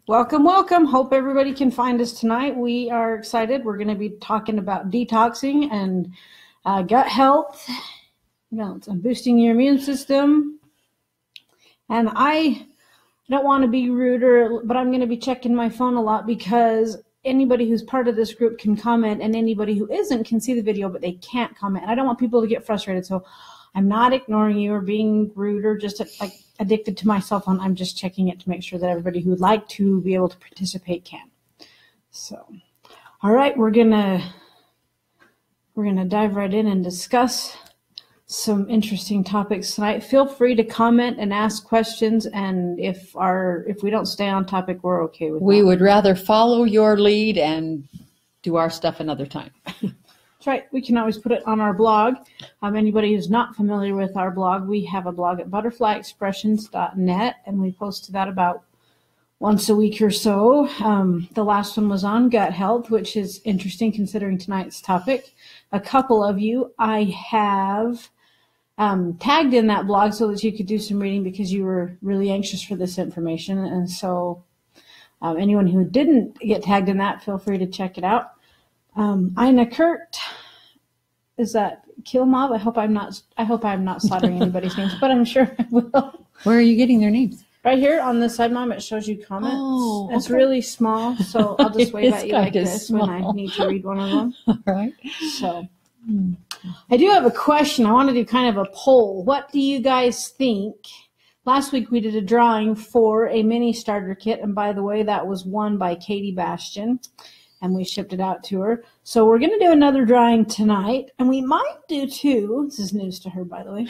Welcome, welcome. Hope everybody can find us tonight. We are excited. We're going to be talking about detoxing and gut health, and boosting your immune system. And I don't want to be rude, but I'm going to be checking my phone a lot because anybody who's part of this group can comment, and anybody who isn't can see the video, but they can't comment. And I don't want people to get frustrated. So I'm not ignoring you or being rude or just like addicted to my cell phone. I'm just checking it to make sure that everybody who would like to be able to participate can. So, all right, we're gonna dive right in and discuss some interesting topics tonight. Feel free to comment and ask questions, and if we don't stay on topic, we're okay with that. We would rather follow your lead and do our stuff another time. That's right. We can always put it on our blog. Anybody who's not familiar with our blog, we have a blog at butterflyexpressions.net, and we post to that about once a week or so. The last one was on gut health, which is interesting considering tonight's topic. A couple of you I have tagged in that blog so that you could do some reading because you were really anxious for this information. And so anyone who didn't get tagged in that, feel free to check it out. Ina Kurt, is that Kilmob? I hope I'm not slaughtering anybody's names, but I'm sure I will. Where are you getting their names? Right here on the side, Mom, it shows you comments. Oh, it's really small, so I'll just wave at you like this small. when I need to read one of them. All right. So I do have a question. I want to do kind of a poll. What do you guys think? Last week we did a drawing for a mini starter kit, and by the way, that was won by Katie Bastian, and we shipped it out to her. So we're going to do another drawing tonight, and we might do two. This is news to her, by the way.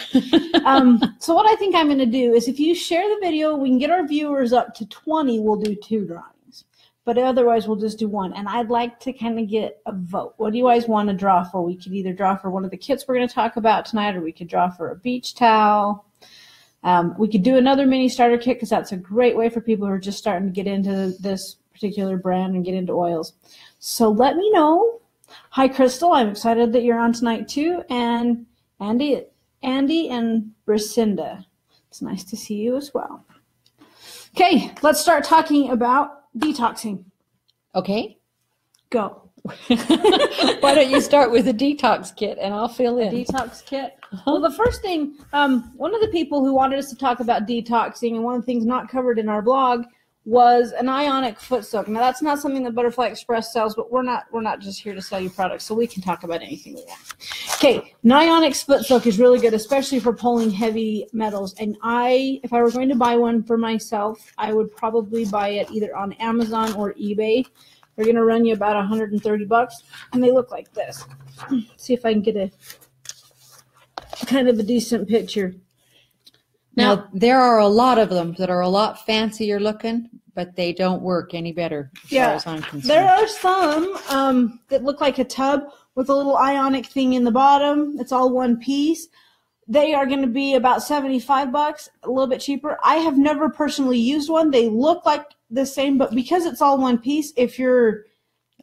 So what I think I'm going to do is if you share the video, we can get our viewers up to 20, we'll do two drawings. But otherwise, we'll just do one. And I'd like to kind of get a vote. What do you guys want to draw for? We could either draw for one of the kits we're going to talk about tonight, or we could draw for a beach towel. We could do another mini starter kit because that's a great way for people who are just starting to get into this particular brand and get into oils. So let me know. Hi, Crystal. I'm excited that you're on tonight too. And Andy and Bricinda. It's nice to see you as well. Okay, let's start talking about detoxing. Okay. Go. Why don't you start with a detox kit and I'll fill in. A detox kit? Well, the first thing, one of the people who wanted us to talk about detoxing, and one of the things not covered in our blog, was an ionic foot soak. Now, that's not something that Butterfly Express sells, but we're not just here to sell you products, so we can talk about anything we want. Okay, an ionic foot soak is really good, especially for pulling heavy metals. And if I were going to buy one for myself, I would probably buy it either on Amazon or eBay. They're going to run you about $130, and they look like this. See if I can get a kind of a decent picture. Now, there are a lot of them that are a lot fancier looking, but they don't work any better as far as I'm concerned. There are some that look like a tub with a little ionic thing in the bottom. It's all one piece. They are going to be about $75, a little bit cheaper. I have never personally used one. They look like the same, but because it's all one piece, if your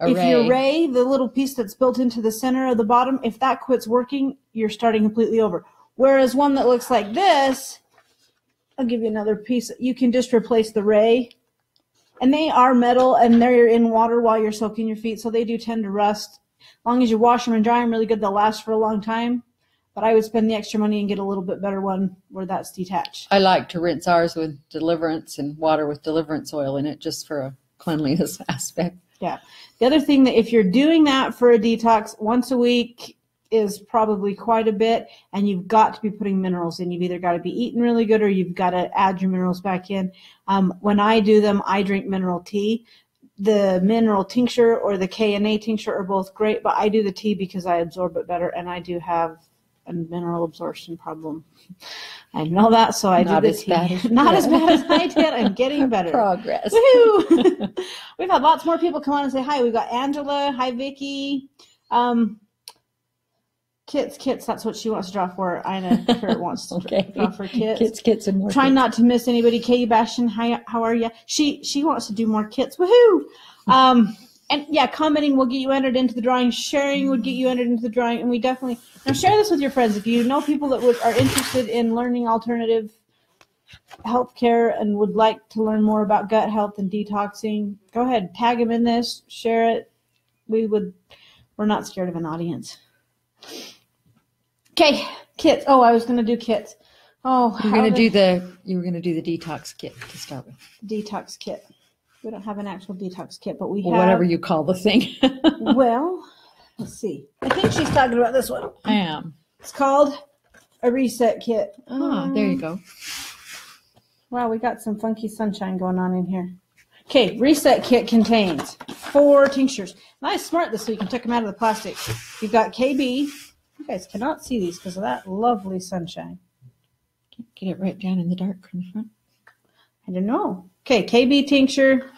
ray, the little piece that's built into the center of the bottom, if that quits working, you're starting completely over. Whereas one that looks like this, I'll give you another piece. You can just replace the ray. And they are metal, and they're in water while you're soaking your feet, so they do tend to rust. As long as you wash them and dry them really good, they'll last for a long time. But I would spend the extra money and get a little bit better one where that's detached. I like to rinse ours with Deliverance and water with Deliverance oil in it just for a cleanliness aspect. Yeah. The other thing that if you're doing that for a detox once a week is probably quite a bit, and you've got to be putting minerals in. You've either got to be eating really good or you've got to add your minerals back in. When I do them, I drink mineral tea. The mineral tincture or the KNA tincture are both great, but I do the tea because I absorb it better, and I do have a mineral absorption problem. I know that, so I do the tea. Not as bad as I did. I'm getting better. Progress. Woohoo! We've had lots more people come on and say hi. We've got Angela. Hi, Vicky. Kits. That's what she wants to draw for. Ina Kurt wants to draw for kits. Kits, and more. Trying not to miss anybody. Katie Bastian, hi, how are you? She wants to do more kits. Woohoo! And yeah, commenting will get you entered into the drawing. Sharing would get you entered into the drawing. And we definitely, now share this with your friends. If you know people that are interested in learning alternative healthcare and would like to learn more about gut health and detoxing, go ahead, tag them in this, share it. We're not scared of an audience. Okay, kits. Oh, I was going to do kits. Oh, you were going to do the detox kit to start with. Detox kit. We don't have an actual detox kit, but we have whatever you call the thing. Well, let's see. I think she's talking about this one. I am. It's called a reset kit. Oh, there you go. Wow, we got some funky sunshine going on in here. Okay, reset kit contains 4 tinctures. Nice, smart this week and took them out of the plastic. You've got KB. You guys cannot see these because of that lovely sunshine. Can't get it right down in the dark from the front. I don't know. Okay, KB tincture.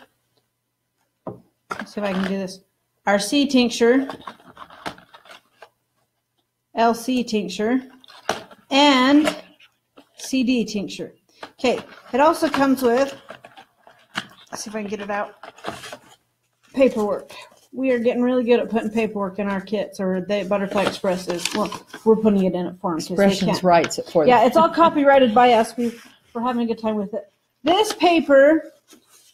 Let's see if I can do this. RC tincture. LC tincture. And CD tincture. Okay, it also comes with, let's see if I can get it out, paperwork. We are getting really good at putting paperwork in our kits, or Butterfly Express is. Well, we're putting it in it for them. Expressions writes it for them. Yeah, it's all copyrighted by us. We're having a good time with it. This paper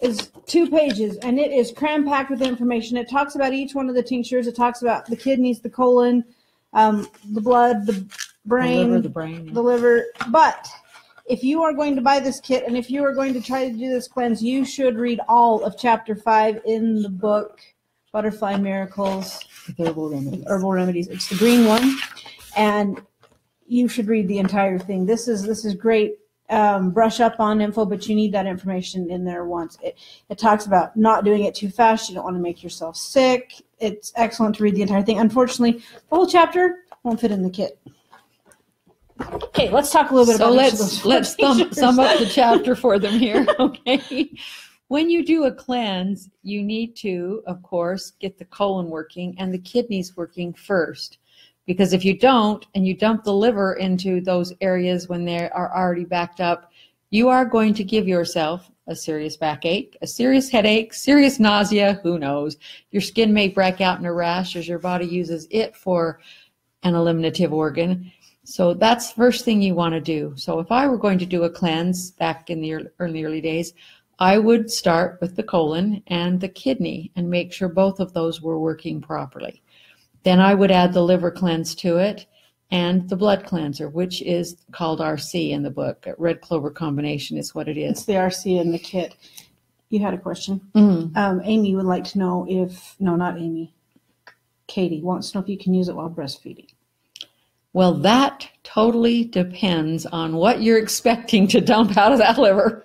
is 2 pages, and it is cram-packed with information. It talks about each one of the tinctures. It talks about the kidneys, the colon, the blood, the brain, the liver. But if you are going to buy this kit, and if you are going to try to do this cleanse, you should read all of Chapter 5 in the book, Butterfly Miracles with Herbal Remedies. It's the green one, and you should read the entire thing. This is great. Brush up on info, but you need that information in there once. It talks about not doing it too fast. You don't want to make yourself sick. It's excellent to read the entire thing. Unfortunately, the whole chapter won't fit in the kit. Okay, let's talk a little bit about let's sum up the chapter for them here. Okay. When you do a cleanse, you need to, of course, get the colon working and the kidneys working first. Because if you don't, and you dump the liver into those areas when they are already backed up, you are going to give yourself a serious backache, a serious headache, serious nausea, who knows. Your skin may break out in a rash as your body uses it for an eliminative organ. So that's the first thing you want to do. So if I were going to do a cleanse back in the early days, I would start with the colon and the kidney and make sure both of those were working properly. Then I would add the liver cleanse to it and the blood cleanser, which is called RC in the book. Red clover combination is what it is. It's the RC in the kit. You had a question. Amy would like to know not Amy. Katie wants to know if you can use it while breastfeeding. Well, that totally depends on what you're expecting to dump out of that liver.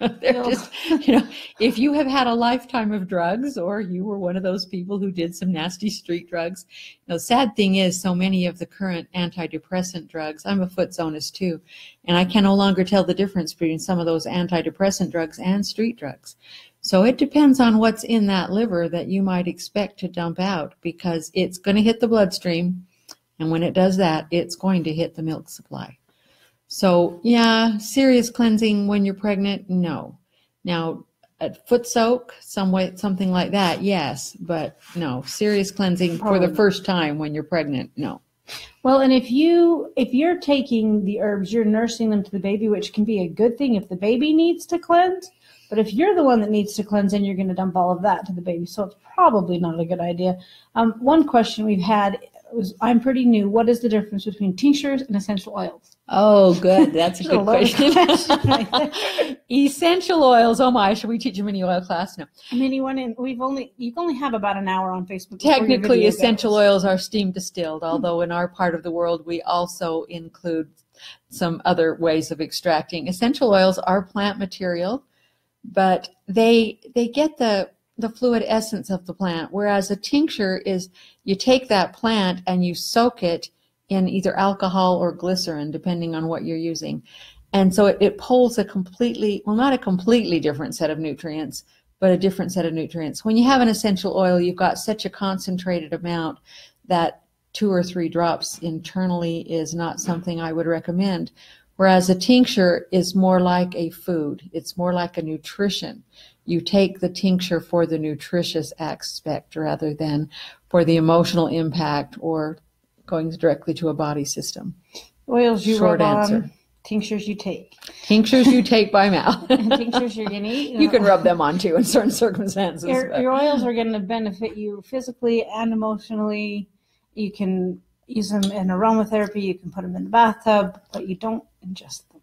If you have had a lifetime of drugs, or you were one of those people who did some nasty street drugs, sad thing is so many of the current antidepressant drugs, I'm a foot zonist too, and I can no longer tell the difference between some of those antidepressant drugs and street drugs. So it depends on what's in that liver that you might expect to dump out, because it's going to hit the bloodstream. And when it does that, it's going to hit the milk supply. So, yeah, serious cleansing when you're pregnant, no. Now, a foot soak, something like that, yes. But no, serious cleansing for the first time when you're pregnant, no. Well, and if you're taking the herbs, you're nursing them to the baby, which can be a good thing if the baby needs to cleanse. But if you're the one that needs to cleanse, then you're going to dump all of that to the baby. So it's probably not a good idea. One question we've had was, I'm pretty new. What is the difference between tinctures and essential oils? Oh, good. That's a good question. Essential oils. Oh my, should we teach a mini oil class? No. You only have about an hour on Facebook. Technically, essential oils are steam distilled, although in our part of the world, we also include some other ways of extracting. Essential oils are plant material, but they get the fluid essence of the plant, whereas a tincture is you take that plant and you soak it in either alcohol or glycerin, depending on what you're using. And so it pulls not a completely different set of nutrients, but a different set of nutrients. When you have an essential oil, you've got such a concentrated amount that 2 or 3 drops internally is not something I would recommend. Whereas a tincture is more like a food. It's more like a nutrition. You take the tincture for the nutritious aspect rather than for the emotional impact or going directly to a body system. Oils you rub on tinctures you take. Tinctures you take by mouth. And tinctures you're going to eat. You can rub them on too in certain circumstances. Your oils are going to benefit you physically and emotionally. You can use them in aromatherapy. You can put them in the bathtub, but you don't ingest them.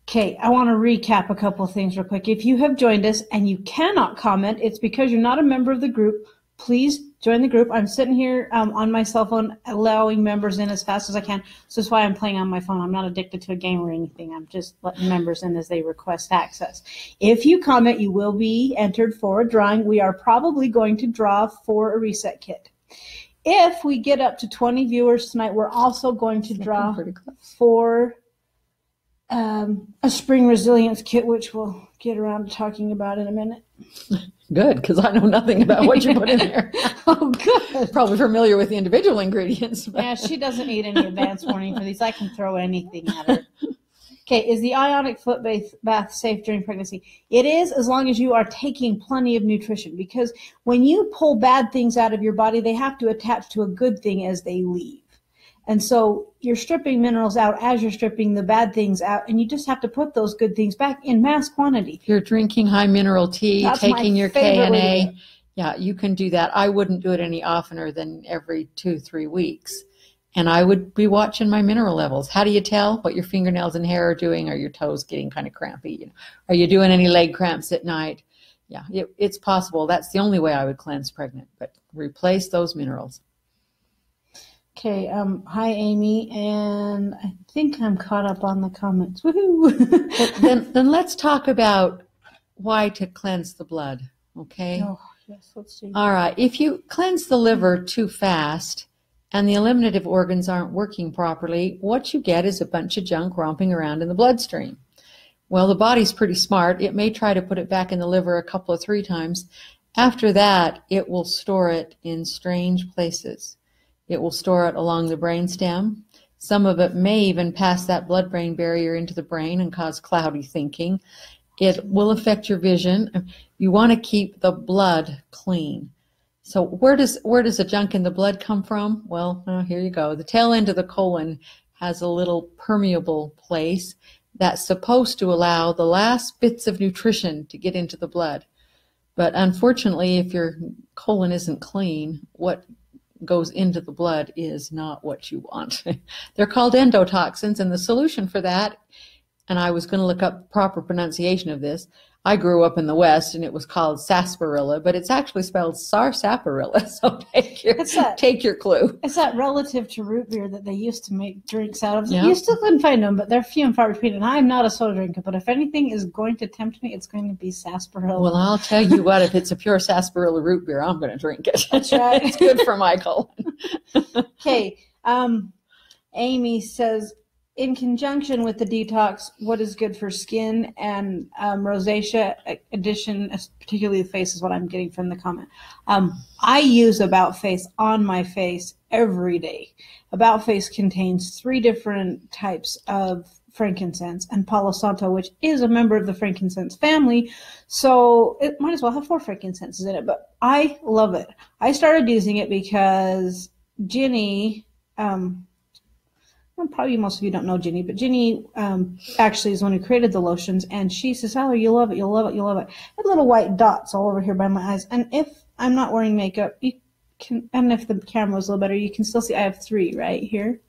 Okay, I want to recap a couple of things real quick. If you have joined us and you cannot comment, it's because you're not a member of the group. Please join the group. I'm sitting here on my cell phone allowing members in as fast as I can. So that's why I'm playing on my phone. I'm not addicted to a game or anything. I'm just letting members in as they request access. If you comment, you will be entered for a drawing. We are probably going to draw for a reset kit. If we get up to 20 viewers tonight, we're also going to draw for a spring resilience kit, which we'll get around to talking about in a minute. Good, because I know nothing about what you put in there. Oh, good. Probably familiar with the individual ingredients. Yeah, she doesn't need any advance warning for these. I can throw anything at her. Okay, is the ionic foot bath safe during pregnancy? It is, as long as you are taking plenty of nutrition, because when you pull bad things out of your body, they have to attach to a good thing as they leave. And so you're stripping minerals out as you're stripping the bad things out, and you just have to put those good things back in mass quantity. If you're drinking high mineral tea, That's taking my your favorite way to KNA, do it. yeah, you can do that. I wouldn't do it any oftener than every 2-3 weeks. And I would be watching my mineral levels. How do you tell what your fingernails and hair are doing? Are your toes getting kind of crampy? Are you doing any leg cramps at night? Yeah, it's possible. That's the only way I would cleanse pregnant, but replace those minerals. Okay, hi Amy, and I think I'm caught up on the comments. Woohoo! then let's talk about why to cleanse the blood, okay? Oh, yes, let's see. All right, if you cleanse the liver too fast and the eliminative organs aren't working properly, what you get is a bunch of junk romping around in the bloodstream. Well, the body's pretty smart. It may try to put it back in the liver a couple of 3 times. After that, it will store it in strange places. It will store it along the brainstem. Some of it may even pass that blood-brain barrier into the brain and cause cloudy thinking. It will affect your vision. You want to keep the blood clean. So where does the junk in the blood come from? Well, here you go. The tail end of the colon has a little permeable place that's supposed to allow the last bits of nutrition to get into the blood. But unfortunately, if your colon isn't clean, what goes into the blood is not what you want. They're called endotoxins, and the solution for that, and I was going to look up proper pronunciation of this. I grew up in the West, and it was called sarsaparilla, but it's actually spelled sarsaparilla. So take your clue. It's that relative to root beer that they used to make drinks out of. Yeah. You still couldn't find them, but they're few and far between. And I'm not a soda drinker, but if anything is going to tempt me, it's going to be sarsaparilla. Well, I'll tell you what, if it's a pure sarsaparilla root beer, I'm going to drink it. That's right. It's good for my colon. Okay. Amy says, in conjunction with the detox, what is good for skin and rosacea addition, particularly the face, is what I'm getting from the comment. I use About Face on my face every day. About Face contains 3 different types of frankincense and Palo Santo, which is a member of the frankincense family. So it might as well have 4 frankincenses in it, but I love it. I started using it because Ginny, well, probably most of you don't know Ginny, but Ginny actually is the one who created the lotions, and she says, Valerie, you'll love it, you'll love it, you'll love it. I have little white dots all over here by my eyes, and if I'm not wearing makeup, you can, and if the camera was a little better, you can still see I have 3 right here,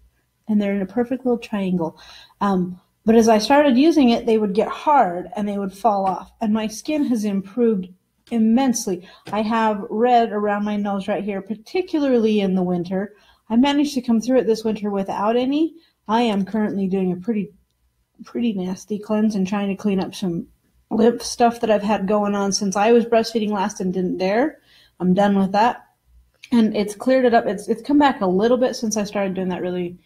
and they're in a perfect little triangle. But as I started using it, they would get hard, and they would fall off, and my skin has improved immensely. I have red around my nose right here, particularly in the winter. I managed to come through it this winter without any. I am currently doing a pretty nasty cleanse and trying to clean up some lymph stuff that I've had going on since I was breastfeeding last and didn't dare. I'm done with that. And it's cleared it up. It's come back a little bit since I started doing that really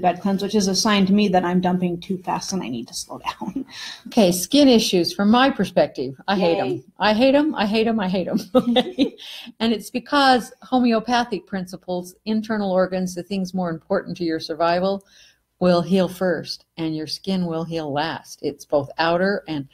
bad cleanse, which is a sign to me that I'm dumping too fast and I need to slow down. Okay, skin issues from my perspective. I hate them. I hate them. I hate them. I hate them. Okay? And it's because homeopathic principles, internal organs, the things more important to your survival, will heal first, and your skin will heal last. It's both outer and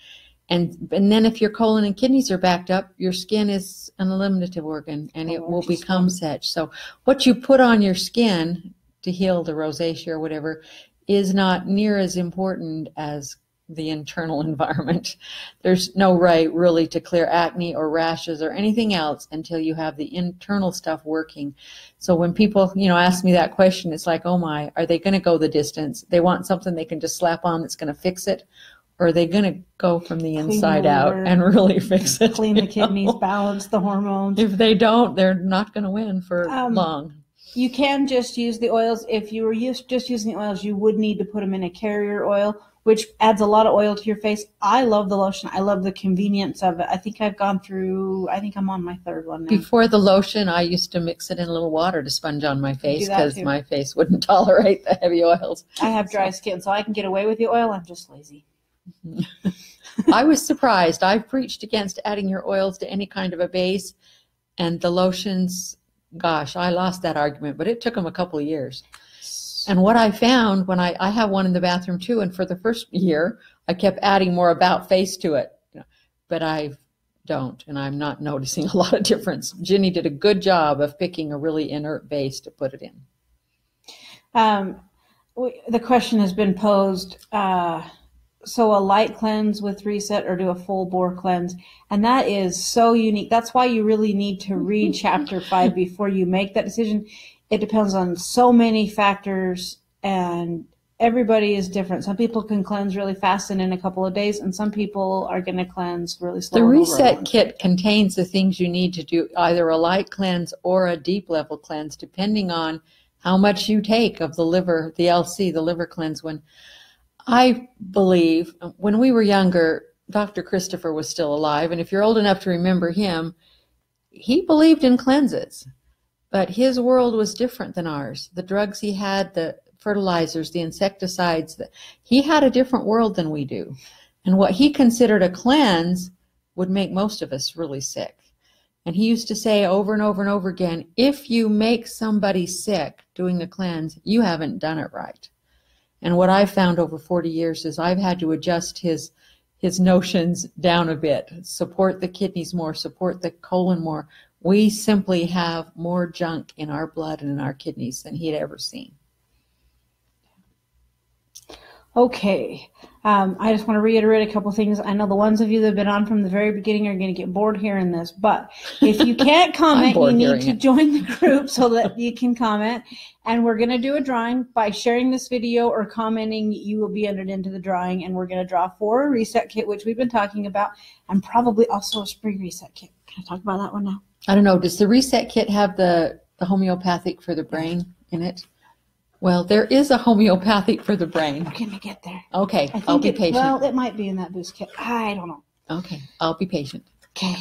then if your colon and kidneys are backed up, your skin is an eliminative organ, and it will become such. So what you put on your skin to heal the rosacea or whatever is not near as important as the internal environment. There's no way really to clear acne or rashes or anything else until you have the internal stuff working. So when people, ask me that question, it's like, oh my, are they going to go the distance? They want something they can just slap on that's going to fix it, or are they going to go from the inside out and really fix it? Clean the kidneys, balance the hormones. If they don't, they're not going to win for long. You can just use the oils. If you were just using the oils, you would need to put them in a carrier oil, which adds a lot of oil to your face. I love the lotion. I love the convenience of it. I think I'm on my third one now. Before the lotion, I used to mix it in a little water to sponge on my face because my face wouldn't tolerate the heavy oils. I have dry skin, so I can get away with the oil. I'm just lazy. I was surprised. I've preached against adding your oils to any kind of a base, and the lotions, gosh, I lost that argument, but it took them a couple of years. And what I found when I have one in the bathroom too, and for the first year, I kept adding more about face to it, but I don't, and I'm not noticing a lot of difference. Ginny did a good job of picking a really inert base to put it in. The question has been posed, so a light cleanse with reset or do a full bore cleanse? And that is so unique. That's why you really need to read chapter 5 before you make that decision. It depends on so many factors, and everybody is different. Some people can cleanse really fast and in a couple of days, and some people are going to cleanse really slow. The reset kit contains the things you need to do either a light cleanse or a deep level cleanse, depending on how much you take of the liver, the LC, the liver cleanse. When I believe when we were younger, Dr. Christopher was still alive, and if you're old enough to remember him, he believed in cleanses. But his world was different than ours. The drugs he had, the fertilizers, the insecticides, he had a different world than we do. And what he considered a cleanse would make most of us really sick. And he used to say over and over and over again, if you make somebody sick doing a cleanse, you haven't done it right. And what I've found over 40 years is I've had to adjust his notions down a bit, support the kidneys more, support the colon more. We simply have more junk in our blood and in our kidneys than he had ever seen. Okay. I just want to reiterate a couple things. I know the ones of you that have been on from the very beginning are going to get bored hearing this, but if you can't comment, you need to join the group so that you can comment. And we're going to do a drawing. By sharing this video or commenting, you will be entered into the drawing, and we're going to draw for a reset kit, which we've been talking about, and probably also a spring reset kit. Can I talk about that one now? I don't know. Does the reset kit have the homeopathic for the brain in it? Well, there is a homeopathic for the brain. We're going to get there. Okay, I'll be patient. Well, it might be in that boost kit. I don't know. Okay, I'll be patient. Okay.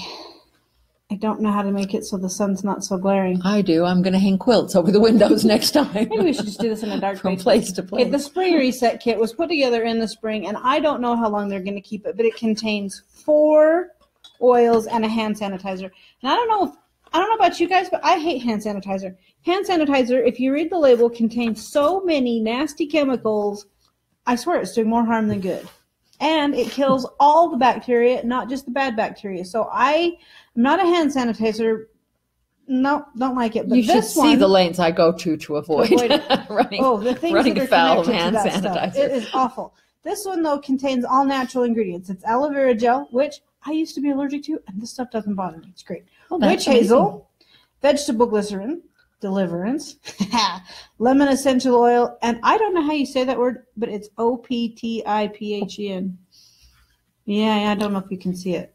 I don't know how to make it so the sun's not so glaring. I do. I'm going to hang quilts over the windows next time. Maybe we should just do this in a dark From place to place. Okay, the spring reset kit was put together in the spring, and I don't know how long they're going to keep it, but it contains 4 oils and a hand sanitizer. And I don't know about you guys, but I hate hand sanitizer. Hand sanitizer, if you read the label, contains so many nasty chemicals. I swear it's doing more harm than good. And it kills all the bacteria, not just the bad bacteria. So I'm not a hand sanitizer. No, don't like it. But you should see the lengths I go to avoid running afoul of hand sanitizer. It is awful. This one, though, contains all natural ingredients. It's aloe vera gel, which I used to be allergic to, and this stuff doesn't bother me. It's great. Witch hazel, vegetable glycerin, Deliverance, lemon essential oil, and I don't know how you say that word, but it's OPTIPHEN. Yeah, I don't know if you can see it.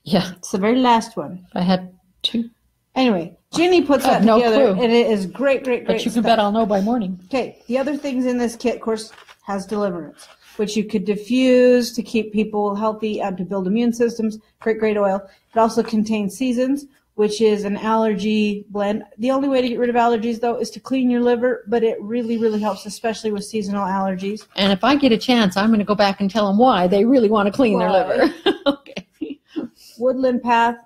Yeah. It's the very last one. I had 2. Anyway, Ginny puts that together, and it is great But you can bet I'll know by morning. Okay, the other things in this kit, of course, has Deliverance, which you could diffuse to keep people healthy and to build immune systems. Great oil. It also contains Seasons, which is an allergy blend. The only way to get rid of allergies, though, is to clean your liver, but it really, really helps, especially with seasonal allergies. And if I get a chance, I'm going to go back and tell them why they really want to clean their liver. Okay. Woodland Path.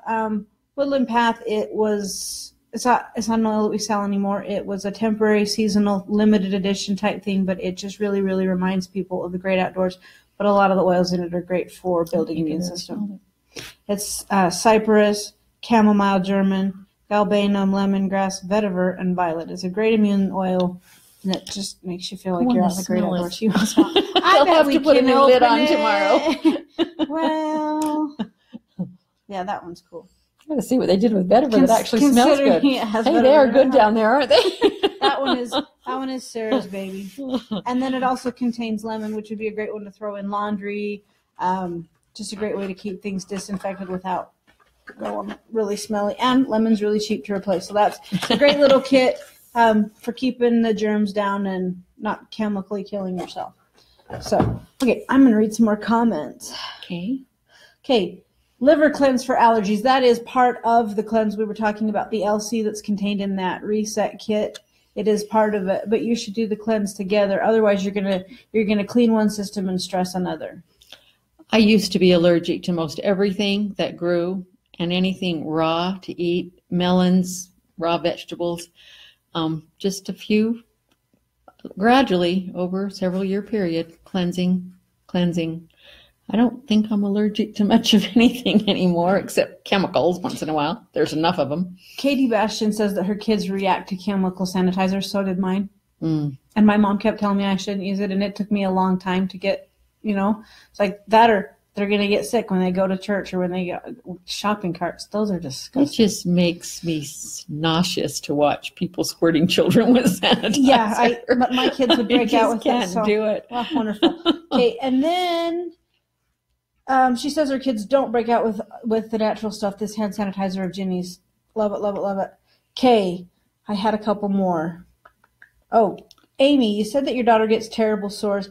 Woodland Path, it's not an oil that we sell anymore. It was a temporary, seasonal, limited edition type thing, but it just really, really reminds people of the great outdoors. But a lot of the oils in it are great for building immune system. It's cypress, chamomile German, galbanum, lemongrass, vetiver, and violet. It's a great immune oil And it just makes you feel like wanna you're out in the great smell it. outdoors. You want to smell it. I'll have to put a new lid on tomorrow. Well, yeah, that one's cool. Gotta see what they did with Westover that actually smells good. Considering it has Hey, Westover they are in good it, down there, aren't they? That one is Sarah's baby. And then it also contains lemon, which would be a great one to throw in laundry. Just a great way to keep things disinfected without going really smelly. And lemon's really cheap to replace. So that's a great little kit for keeping the germs down and not chemically killing yourself. So, okay, I'm going to read some more comments. Okay. Liver cleanse for allergies. That is part of the cleanse we were talking about, the LC that's contained in that reset kit. It is part of it, but you should do the cleanse together. Otherwise, you're gonna clean one system and stress another. I used to be allergic to most everything that grew and anything raw to eat, melons, raw vegetables. Just a few, gradually over a several year period, cleansing. I don't think I'm allergic to much of anything anymore except chemicals once in a while. There's enough of them. Katie Bastian says that her kids react to chemical sanitizers. So did mine. And my mom kept telling me I shouldn't use it. And it took me a long time to get, it's like that, or they're going to get sick when they go to church or when they go shopping carts. Those are disgusting. It just makes me nauseous to watch people squirting children with sanitizer. Yeah, but my kids would break out with it. Can't do it. Oh, wonderful. Okay, and then she says her kids don't break out with the natural stuff. This hand sanitizer of Ginny's. Love it, love it, love it. Okay, I had a couple more. Oh, Amy, you said that your daughter gets terrible sores.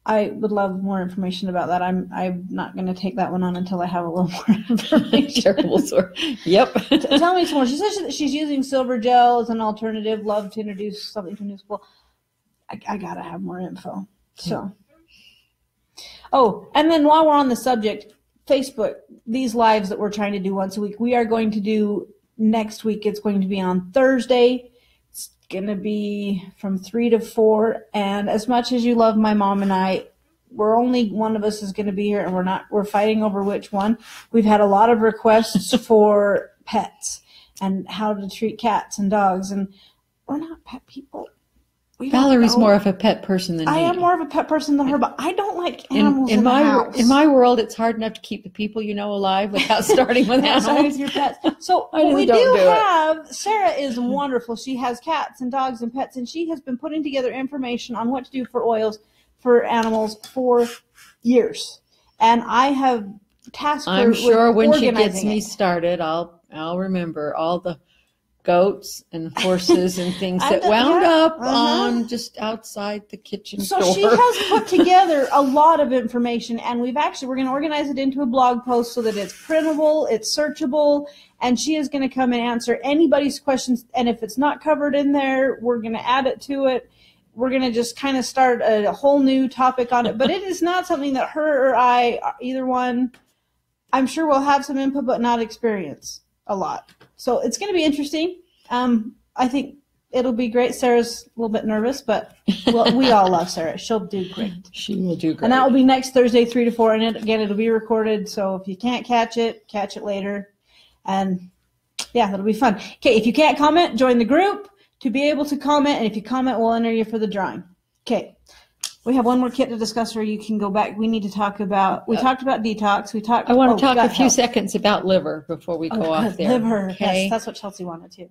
I would love more information about that. I'm not going to take that one on until I have a little more information. Terrible sore. Yep. Tell me some more. She says that she's using silver gel as an alternative. Love to introduce something to new school. I got to have more info. So. Oh, and then while we're on the subject, Facebook, these lives that we're trying to do once a week, we are going to do next week. It's going to be on Thursday. It's going to be from 3 to 4. And as much as you love my mom and I, we're only one of us is going to be here, and we're fighting over which one. We've had a lot of requests for pets and how to treat cats and dogs, and we're not pet people. Valarie's more of a pet person than me. I am more of a pet person than her, but I don't like animals in my house. In my world, it's hard enough to keep the people alive without starting with animals. Your pets. So we do have, Sarah is wonderful. She has cats and dogs and pets, and she has been putting together information on what to do for oils for animals for years. And I have tasked her I'm sure with when she gets organizing me started, I'll remember all the goats and horses and things that wound up on just outside the kitchen door. So she has put together a lot of information, and we're going to organize it into a blog post so that it's printable, it's searchable, and she is going to come and answer anybody's questions. And if it's not covered in there, we're going to add it to it. We're going to just kind of start a whole new topic on it. But it is not something that her or I, either one, I'm sure we'll have some input, but not experience a lot. So it's going to be interesting. I think it'll be great. Sarah's a little bit nervous, but we all love Sarah. She'll do great. She will do great. And that will be next Thursday, 3 to 4. And it'll be recorded. So if you can't catch it later. And yeah, that'll be fun. Okay, if you can't comment, join the group to be able to comment. And if you comment, we'll enter you for the drawing. Okay. We have one more kit to discuss, or you can go back. We need to talk about, we talked about detox. I want to talk a few seconds about liver before we go off there. Liver, okay? Yes, that's what Chelsea wanted too.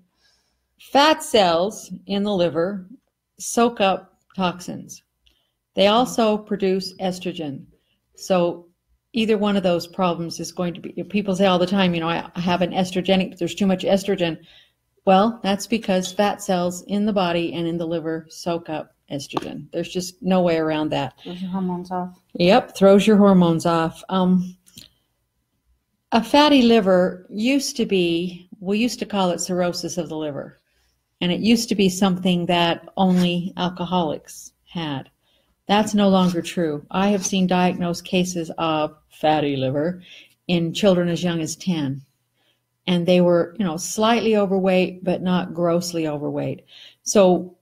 Fat cells in the liver soak up toxins. They also produce estrogen. So either one of those problems is going to be, people say all the time, I have an estrogenic, there's too much estrogen. Well, that's because fat cells in the body and in the liver soak up estrogen. There's just no way around that. Throws your hormones off. Yep, throws your hormones off. A fatty liver used to be, we used to call it cirrhosis of the liver. And it used to be something that only alcoholics had. That's no longer true. I have seen diagnosed cases of fatty liver in children as young as 10. And they were, slightly overweight, but not grossly overweight. So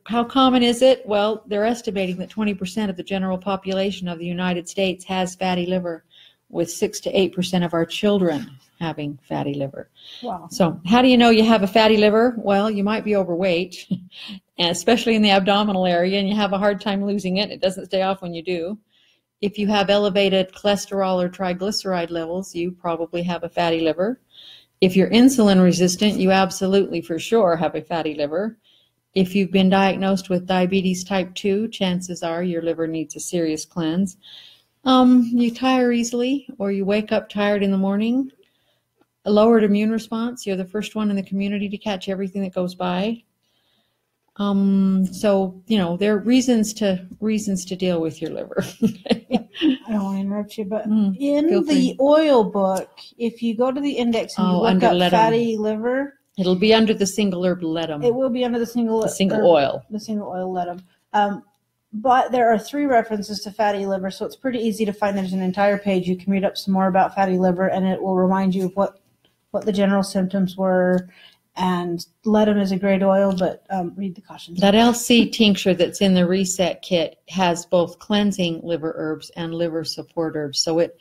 how common is it? Well, they're estimating that 20% of the general population of the United States has fatty liver, with 6 to 8% of our children having fatty liver. Wow. So how do you know you have a fatty liver? Well, you might be overweight, and especially in the abdominal area, and you have a hard time losing it. It doesn't stay off when you do. If you have elevated cholesterol or triglyceride levels, you probably have a fatty liver. If you're insulin resistant, you absolutely for sure have a fatty liver. If you've been diagnosed with diabetes type 2, chances are your liver needs a serious cleanse. You tire easily, or you wake up tired in the morning. A lowered immune response, you're the first one in the community to catch everything that goes by. So, there are reasons to deal with your liver. I don't want to interrupt you, but in the oil book, if you go to the index and you look up fatty liver, it'll be under the single herb ledum. It will be under the single oil. The single oil ledum. But there are 3 references to fatty liver, so it's pretty easy to find. There's an entire page. You can read up some more about fatty liver, and it will remind you of what the general symptoms were. And ledum is a great oil, but read the cautions. That LC tincture that's in the Reset kit has both cleansing liver herbs and liver support herbs. So it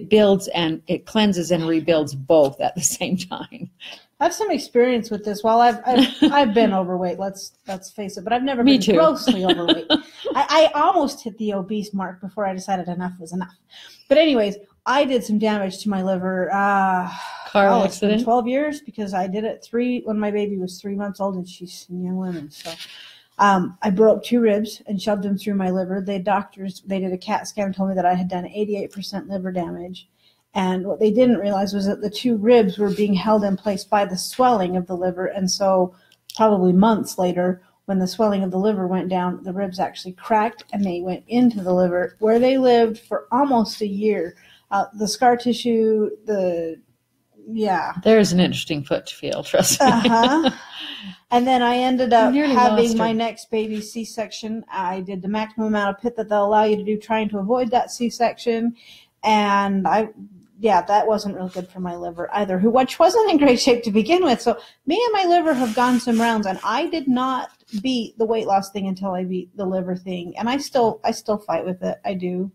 builds and it cleanses and rebuilds both at the same time. I have some experience with this. While I've been overweight, let's face it, but I've never been grossly overweight. I almost hit the obese mark before I decided enough was enough. But anyways, I did some damage to my liver. Car accident? 12 years, because I did it when my baby was 3 months old, and she's a young woman. So I broke 2 ribs and shoved them through my liver. They did a CAT scan and told me that I had done 88% liver damage. And what they didn't realize was that the 2 ribs were being held in place by the swelling of the liver. And so probably months later, when the swelling of the liver went down, the ribs actually cracked and they went into the liver, where they lived for almost a year. The scar tissue, There's an interesting foot to feel, trust me. And then I ended up having my next baby C-section. I did the maximum amount of PIT that they'll allow you to do, trying to avoid that C-section. And that wasn't real good for my liver either, which wasn't in great shape to begin with. So me and my liver have gone some rounds, and I did not beat the weight loss thing until I beat the liver thing. And I still fight with it. I do.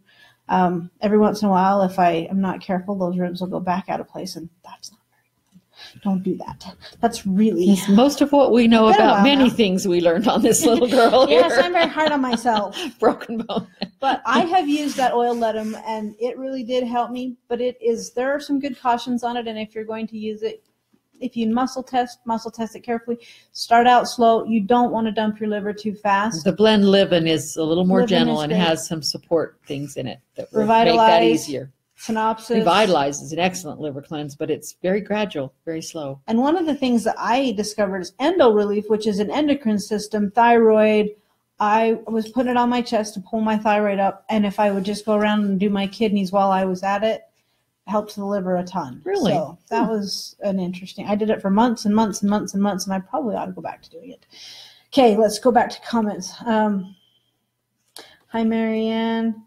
Every once in a while, if I am not careful, those ribs will go back out of place, and that's not very good. Don't do that. That's really most of what we know about many things we learned on this little girl here. Yes, I'm very hard on myself. Broken bone. But I have used that oil ledum, and it really did help me. But there are some good cautions on it, and if you're going to use it, if you muscle test it carefully. Start out slow. You don't want to dump your liver too fast. The blend Livin is a little more gentle and has some support things in it that will make that easier. Synopsis. Revitalize is an excellent liver cleanse, but it's very gradual, very slow. And one of the things that I discovered is Endo Relief, which is an endocrine system, thyroid. I was putting it on my chest to pull my thyroid up, and if I would just go around and do my kidneys while I was at it, helped the liver a ton. Really? So that was an interesting. I did it for months and months and months and months, and I probably ought to go back to doing it. Okay, let's go back to comments. Hi, Marianne.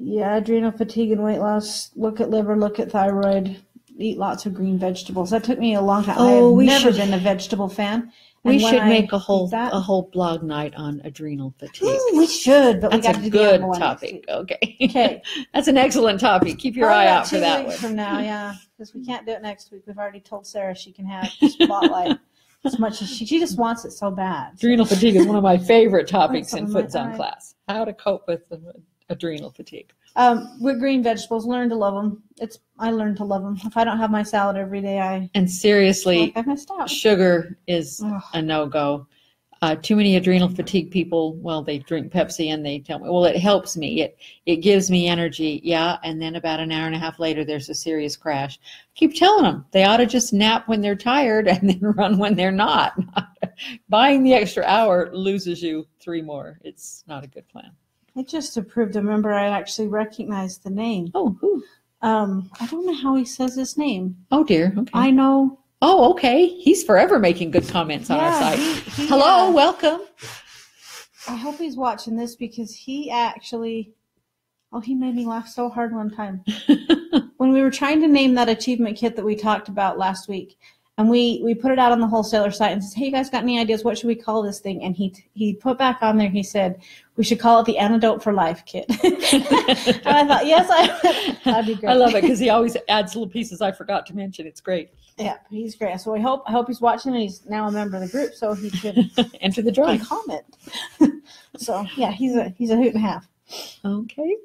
Yeah, adrenal fatigue and weight loss. Look at liver, look at thyroid. Eat lots of green vegetables. That took me a long time. I have never been a vegetable fan. We should make a whole blog night on adrenal fatigue. We should, but that's we got to do good topic. Okay. That's an excellent topic. Keep your eye out for that one. From now, yeah, because we can't do it next week. We've already told Sarah she can have the spotlight as much as she just wants it so bad. Adrenal fatigue is one of my favorite topics in Foot Zone class. How to cope with adrenal fatigue. With green vegetables, learn to love them. I learned to love them. If I don't have my salad every day, and seriously, I messed up. Sugar is a no-go. Too many adrenal fatigue people, well, they drink Pepsi and they tell me, well, it helps me. It gives me energy. Yeah. And then about an hour and a half later, there's a serious crash. Keep telling them they ought to just nap when they're tired and then run when they're not. Buying the extra hour loses you 3 more. It's not a good plan. It just approved a member. I actually recognized the name. Oh, who? I don't know how he says his name. Oh, dear. Okay. I know. Oh, okay. He's forever making good comments on our site. Hello, welcome. I hope he's watching this because he actually, he made me laugh so hard one time. When we were trying to name that achievement kit that we talked about last week, And we put it out on the wholesaler site and says, hey, you guys got any ideas? What should we call this thing? And he put back on there, he said, we should call it the Antidote for Life Kit. And I thought, yes, that'd be great. I love it because he always adds little pieces I forgot to mention. It's great. Yeah, he's great. So I hope he's watching, and he's now a member of the group, so he could enter the drawing. Comment. So yeah, he's a hoot and a half. Okay.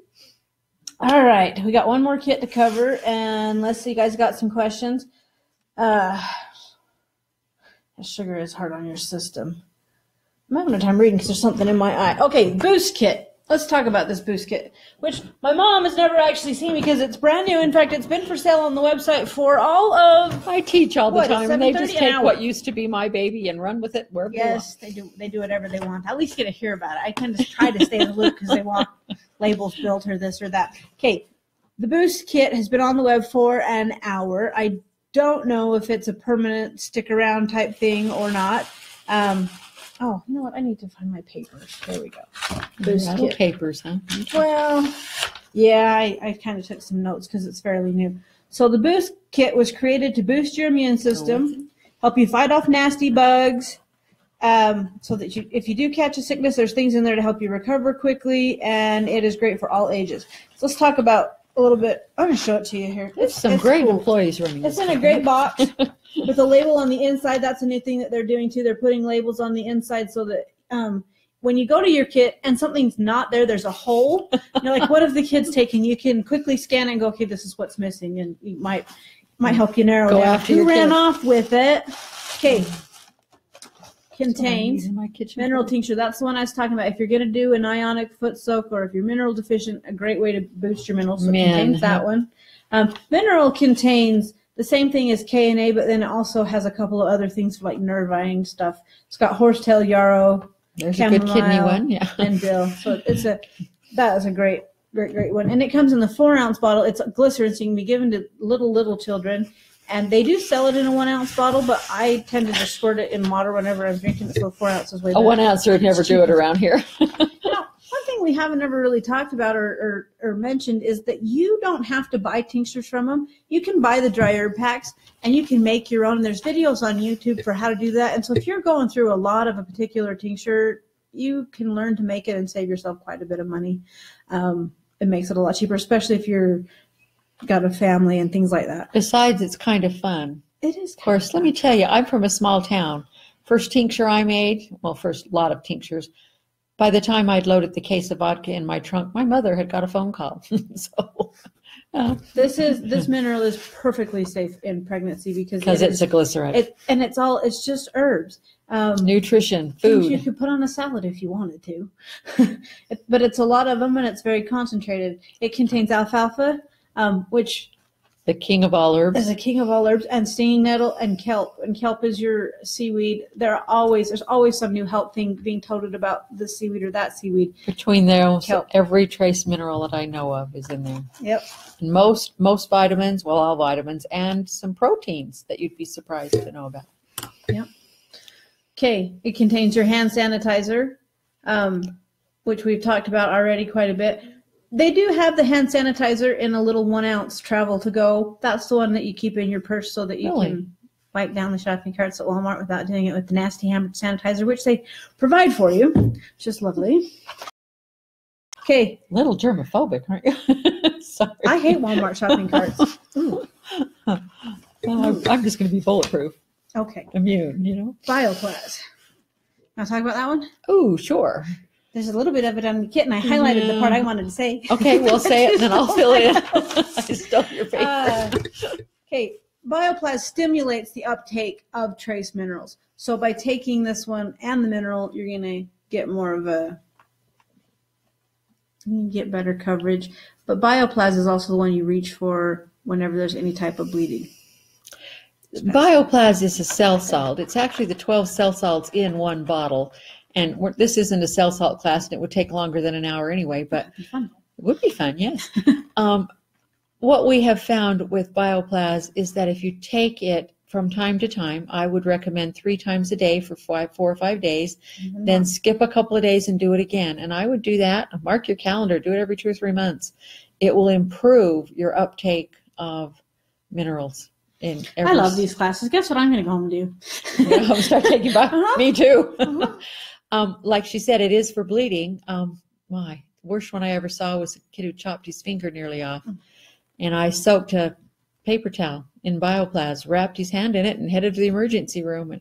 All right, we got one more kit to cover, and let's see, you guys got some questions. Sugar is hard on your system. I'm having a time reading because there's something in my eye. Okay, boost kit. Let's talk about this boost kit, which my mom has never actually seen because it's brand new. In fact, it's been for sale on the website for all of... I teach all the time, and they just take what used to be my baby and run with it wherever they want. Yes, they do. They do whatever they want. At least get to hear about it. I tend to try to stay in the loop because they want labels built or this or that. Okay, the boost kit has been on the web for an hour. I don't know if it's a permanent stick around type thing or not. Oh, you know what? I need to find my papers. There we go. Boost kit. Papers, huh? Well, yeah, I kind of took some notes because it's fairly new. So the boost kit was created to boost your immune system, help you fight off nasty bugs, so that if you do catch a sickness, there's things in there to help you recover quickly, and it is great for all ages. So let's talk about a little bit. I'm going to show it to you here. It's some great cool. Employees running this. It's in a great box with a label on the inside. That's a new thing that they're doing too. They're putting labels on the inside so that when you go to your kit and something's not there, there's a hole. You're like, what have the kids taken? You can quickly scan it and go, okay, this is what's missing, and you might help you narrow go down. After Who your ran kid. Off with it? Okay. Contains mineral food. tincture. That's the one I was talking about. If you're going to do an ionic foot soak, or if you're mineral deficient, a great way to boost your minerals. So it contains that one. Mineral contains the same thing as K and A, but then it also has a couple of other things like nerve-ing stuff. It's got horsetail yarrow. There's a good kidney one, yeah. And dill. So that is a great one. And it comes in the 4-ounce bottle. It's glycerin, so you can be given to little children. And they do sell it in a 1-ounce bottle, but I tend to just squirt it in water whenever I'm drinking it, so 4 ounces way better. A 1-ouncer would never do it around here. One thing we haven't ever really talked about or mentioned is that you don't have to buy tinctures from them. You can buy the dry herb packs, and you can make your own. And there's videos on YouTube for how to do that. And so if you're going through a lot of a particular tincture, you can learn to make it and save yourself quite a bit of money. It makes it a lot cheaper, especially if you're got a family and things like that. Besides, it's kind of fun. It is. Of course, let me tell you, I'm from a small town. First tincture I made, first lot of tinctures. By the time I'd loaded the case of vodka in my trunk, my mother had got a phone call. So this mineral is perfectly safe in pregnancy because it's a glyceride. It's just herbs. Nutrition, food. You could put on a salad if you wanted to. But it's a lot of them, and it's very concentrated. It contains alfalfa, which the king of all herbs. Is the king of all herbs, and stinging nettle and kelp. And kelp is your seaweed. There's always some new health thing being touted about this seaweed or that seaweed. Between those, every trace mineral that I know of is in there. Yep. And most vitamins, all vitamins, and some proteins that you'd be surprised to know about. Yep. Okay, it contains your hand sanitizer, which we've talked about already quite a bit. They do have the hand sanitizer in a little 1-ounce travel to go. That's the one that you keep in your purse so that you can wipe down the shopping carts at Walmart without doing it with the nasty hand sanitizer, which they provide for you, which is lovely. Okay. A little germophobic, aren't you? Sorry. I hate Walmart shopping carts. Well, I'm just going to be bulletproof. Okay. Immune, Bioplas. Want to talk about that one? Oh, sure. There's a little bit of it on the kit, and I highlighted the part I wanted to say. Okay, we'll say it, and then I'll fill it in. I stole your paper. Okay, Bioplas stimulates the uptake of trace minerals. So by taking this one and the mineral, you're going to get get better coverage. But Bioplas is also the one you reach for whenever there's any type of bleeding. Bioplas is a cell salt. It's actually the 12 cell salts in one bottle. And this isn't a cell salt class, and it would take longer than an hour anyway, but it would be fun, yes. What we have found with Bioplas is that if you take it from time to time, I would recommend 3 times a day for 4 or 5 days, then skip a couple of days and do it again. And I would do that. Mark your calendar. Do it every 2 or 3 months. It will improve your uptake of minerals. in I love these classes. Guess what I'm going to go home and do? Yeah, I'm start taking back. Me too. Like she said, it is for bleeding. My worst one I ever saw was a kid who chopped his finger nearly off, and I soaked a paper towel in Bioplast, wrapped his hand in it, and headed to the emergency room. And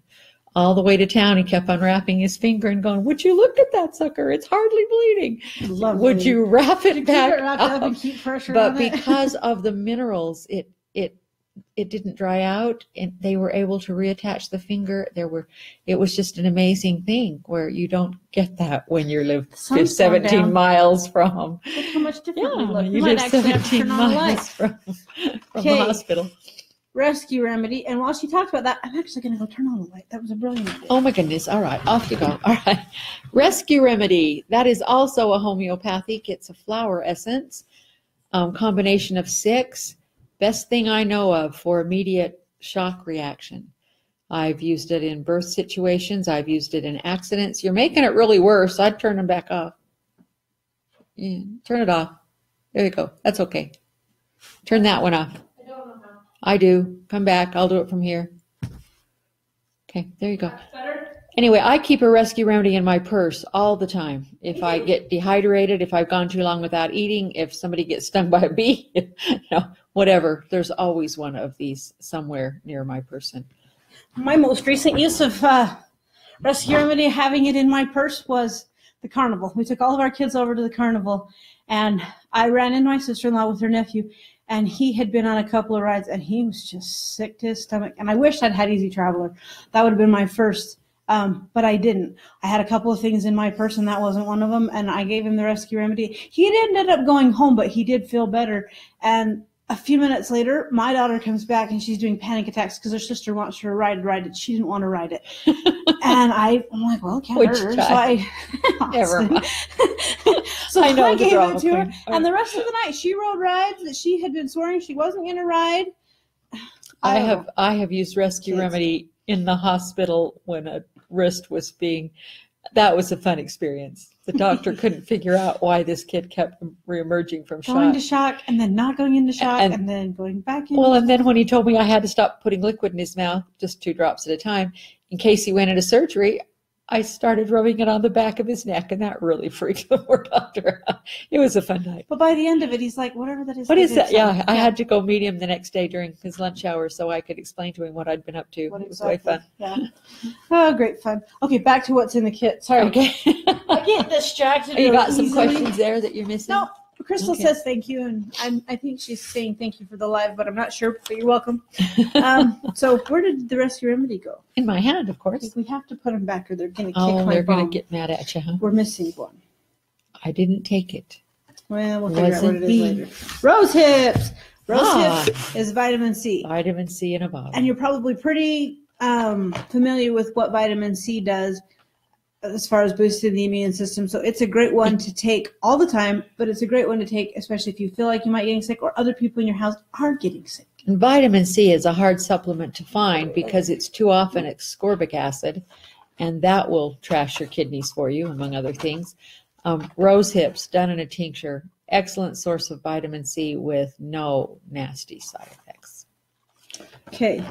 all the way to town, he kept unwrapping his finger and going, "Would you look at that sucker? It's hardly bleeding. Lovely. Would you wrap it back keep it wrapped up and keep pressure But on it? because of the minerals, it didn't dry out, and they were able to reattach the finger. It was just an amazing thing where you don't get that when you live 17 miles from. Look how much different we look. You live 17 miles from the hospital. Rescue remedy. And while she talks about that, I'm actually going to go turn on the light. That was a brilliant idea. Oh my goodness. All right. Off you go. All right. Rescue remedy. That is also a homeopathic. It's a flower essence, combination of 6. Best thing I know of for immediate shock reaction. I've used it in birth situations. I've used it in accidents. You're making it really worse. I'd turn them back off. Yeah, turn it off. There you go. That's okay. Turn that one off. I don't know how. I do. Come back. I'll do it from here. Okay, there you go. That's better? Anyway, I keep a rescue remedy in my purse all the time. If I get dehydrated, if I've gone too long without eating, if somebody gets stung by a bee, whatever, there's always one of these somewhere near my person. My most recent use of rescue remedy, having it in my purse, was the carnival. We took all of our kids over to the carnival, and I ran into my sister-in-law with her nephew, and he had been on a couple of rides, and he was just sick to his stomach. And I wished I'd had Easy Traveler. That would have been my first. But I didn't. I had a couple of things in my purse, and that wasn't one of them. And I gave him the rescue remedy. He ended up going home, but he did feel better. And a few minutes later, my daughter comes back, and she's doing panic attacks because her sister wants her to ride it. She didn't want to ride it. And I'm like, well, can't hurt her. So I Never mind. So I know I gave the it to her. And the rest of the night, she rode rides that she had been swearing she wasn't going to ride. I have used rescue remedy in the hospital when a wrist was that was a fun experience. The doctor couldn't figure out why this kid kept reemerging from shock. Going to shock and then not going into shock and then going back in. Well, and then when he told me I had to stop putting liquid in his mouth, just 2 drops at a time, in case he went into surgery, I started rubbing it on the back of his neck, and that really freaked the poor doctor out. It was a fun night. But by the end of it, he's like, whatever that is. What is that? Yeah, I had to go meet him the next day during his lunch hour so I could explain to him what I'd been up to. It was way fun. Yeah. Oh, great fun. Okay, back to what's in the kit. Sorry. Okay. I get distracted. You got some questions there that you're missing? No. Crystal says thank you, and I think she's saying thank you for the live, but I'm not sure, but you're welcome. So where did the rescue remedy go? In my hand, of course. We have to put them back or they're going to kick my phone. They're going to get mad at you, huh? We're missing one. I didn't take it. Well, we'll figure out what it is later. Rose hips. Rose hips is vitamin C. Vitamin C in a bottle. And you're probably pretty familiar with what vitamin C does as far as boosting the immune system. So it's a great one to take all the time, but it's a great one to take, especially if you feel like you might be getting sick or other people in your house are getting sick. And vitamin C is a hard supplement to find because it's too often ascorbic acid, and that will trash your kidneys for you, among other things. Rose hips done in a tincture, excellent source of vitamin C with no nasty side effects. Okay.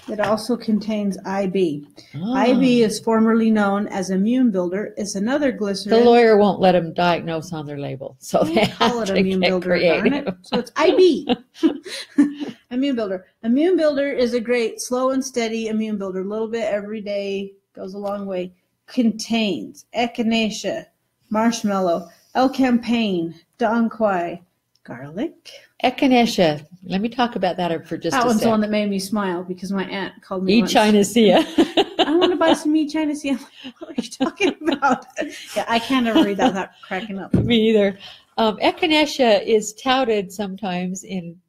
It also contains IB. IB is formerly known as immune builder. It's another glycerin. The lawyer won't let them diagnose on their label, so they have to immune get builder, creative. darn it. So it's IB. Immune builder. Immune builder is a great slow and steady immune builder. A little bit every day goes a long way. Contains echinacea, marshmallow, L-campaign, dong quai, garlic. Echinacea. Let me talk about that for just a second. That one's sec. the one that made me smile because my aunt called me E-Chinacea. I want to buy some E-Chinacea. What are you talking about? Yeah, I can't ever read that without cracking up. Me either. Echinacea is touted sometimes in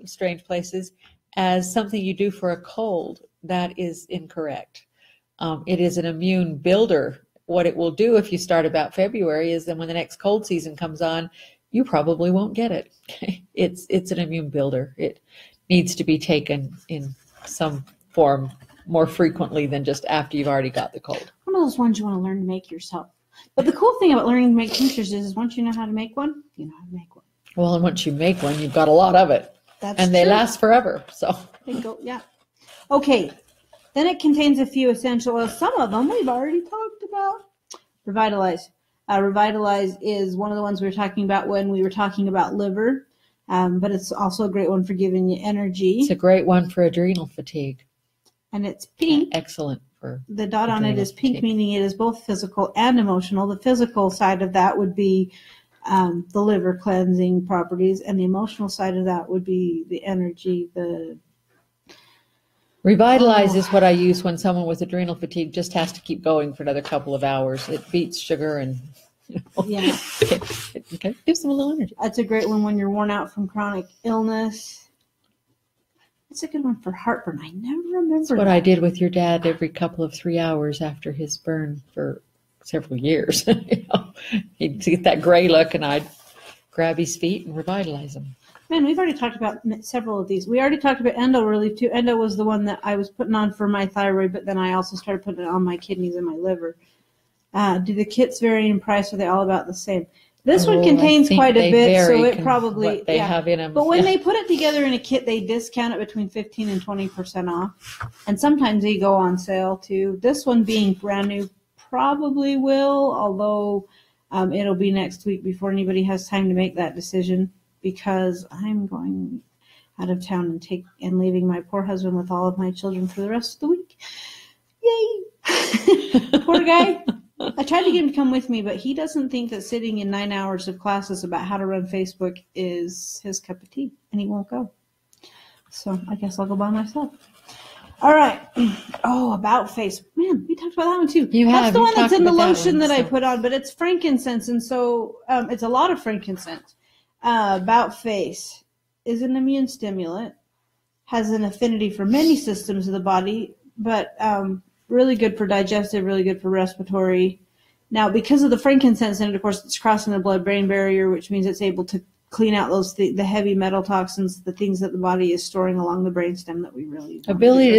strange places as something you do for a cold. That is incorrect. It is an immune builder. What it will do if you start about February is then when the next cold season comes on, you probably won't get it. It's an immune builder. It needs to be taken in some form more frequently than just after you've already got the cold. One of those ones you want to learn to make yourself. But the cool thing about learning to make tinctures is once you know how to make one, you know how to make one. Well, and once you make one, you've got a lot of it. and they last forever. So there you go. Yeah. Okay. Then it contains a few essential oils. Some of them we've already talked about. Revitalize. Revitalize is one of the ones we were talking about when we were talking about liver, but it's also a great one for giving you energy. It's a great one for adrenal fatigue. And it's pink. Excellent for the dot on it is pink, meaning it is both physical and emotional. The physical side of that would be the liver cleansing properties, and the emotional side of that would be the energy, the Revitalize is what I use when someone with adrenal fatigue just has to keep going for another couple of hours. It beats sugar and yeah, it gives them a little energy. That's a great one when you're worn out from chronic illness. It's a good one for heartburn. I never remember That's what I did with your dad every couple of 3 hours after his burn for several years. He'd get that gray look, and I'd grab his feet and revitalize them. Man, we've already talked about several of these. We already talked about endo relief too. Endo was the one that I was putting on for my thyroid, but then I also started putting it on my kidneys and my liver. Do the kits vary in price? Are they all about the same? This one contains quite a bit, so it probably they have in them. But when they put it together in a kit, they discount it between 15 and 20% off, and sometimes they go on sale too. This one being brand new probably will, although it'll be next week before anybody has time to make that decision, because I'm going out of town and leaving my poor husband with all of my children for the rest of the week. Yay! Poor guy. I tried to get him to come with me, but he doesn't think that sitting in 9 hours of classes about how to run Facebook is his cup of tea, and he won't go. So I guess I'll go by myself. All right. Oh, about face. Man, we talked about that one too. That's the one that's in the lotion that I put on, but it's frankincense, and so it's a lot of frankincense. About face is an immune stimulant, has an affinity for many systems of the body, but really good for digestive, really good for respiratory. Now, because of the frankincense in it, of course, it's crossing the blood-brain barrier, which means it's able to clean out the heavy metal toxins, the things that the body is storing along the brainstem that we really ability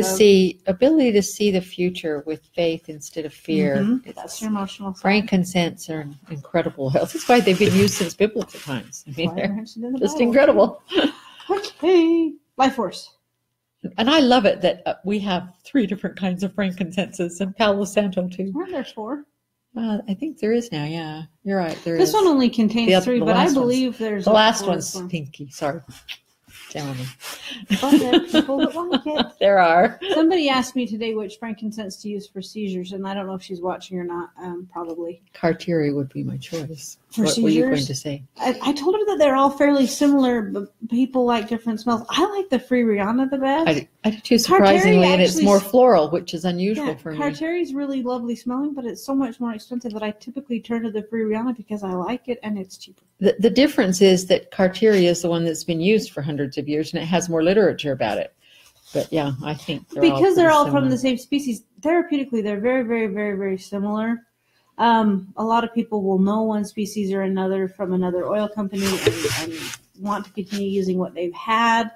to see the future with faith instead of fear. Mm-hmm. That's your emotional side. Frankincense are incredible oils. That's why they've been used since biblical times. I mean, they're just incredible. Okay, Life Force. And I love it that we have 3 different kinds of frankincenses and Palo Santo too. Weren't there 4? I think there is now. Yeah, you're right. This one only contains 3, but I believe there's the last one's stinky. Sorry. Gentlemen. But there are people that like it. There are. Somebody asked me today which frankincense to use for seizures, and I don't know if she's watching or not. Probably. Cartier would be my choice. For seizures? What were you going to say? I told her that they're all fairly similar, but people like different smells. I like the Free Rihanna the best. I do too, surprisingly, and it's more floral, which is unusual for me. Cartier is really lovely smelling, but it's so much more expensive that I typically turn to the Free Rihanna because I like it and it's cheaper. The difference is that Cartier is the one that's been used for hundreds of years, and it has more literature about it. But yeah, I think they're all from the same species. Therapeutically, they're very, very, very, very similar. A lot of people will know one species or another from another oil company and want to continue using what they've had.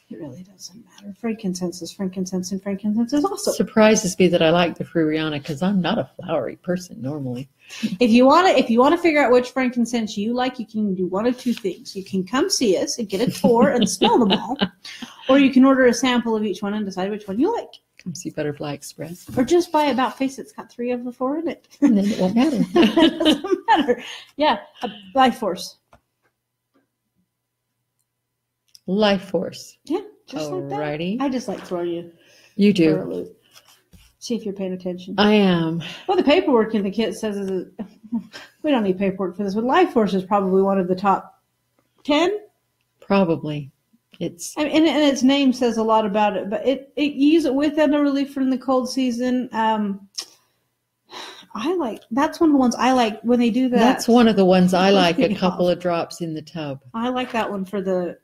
It really doesn't matter. Frankincense is frankincense, and frankincense is also. Surprises me that I like the Free Rihanna because I'm not a flowery person normally. If you want to figure out which frankincense you like, you can do one of 2 things. You can come see us and get a tour and smell them all, or you can order a sample of each one and decide which one you like. Come see Butterfly Express, or just buy About Face. It's got 3 of the 4 in it, and then it won't matter. It doesn't matter. Yeah, Life Force. Life Force. Yeah, just like that. I just like throwing you. You do. See if you're paying attention. I am. Well, the paperwork in the kit says we don't need paperwork for this, but Life Force is probably one of the top 10. Probably. And its name says a lot about it, but you use it with endo relief from the cold season. That's one of the ones I like when they do that. That's one of the ones I like, a couple of drops in the tub. I like that one for the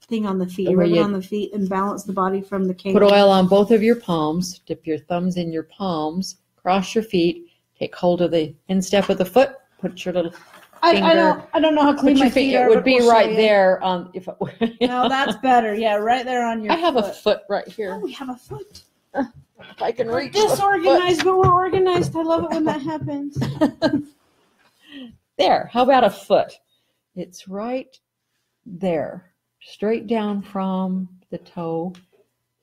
thing on the feet. Rub it on the feet and balance the body from the cable. Put oil on both of your palms, dip your thumbs in your palms, cross your feet, take hold of the instep of the foot, put your little finger. I don't know how clean my feet are. It would be right there on if it were. No, that's better. Yeah, right there on your I have a foot right here. Oh, we have a foot. If I can reach disorganized, but we're organized. I love it when that happens. There. How about a foot? It's right there. straight down from the toe,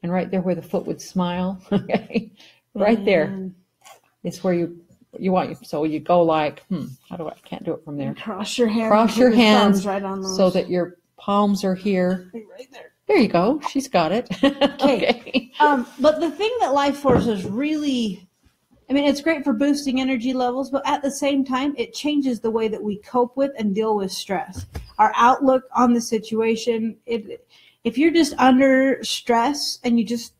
and right there where the foot would smile. Okay, right there is where you want. So you go like, I can't do it from there. Cross your hands. Cross your hands right on those. so that your palms are here. Right there. There you go. She's got it. Okay. But the thing that Life Force is really, I mean, it's great for boosting energy levels, but at the same time, it changes the way that we cope with and deal with stress. Our outlook on the situation. If you're just under stress and you just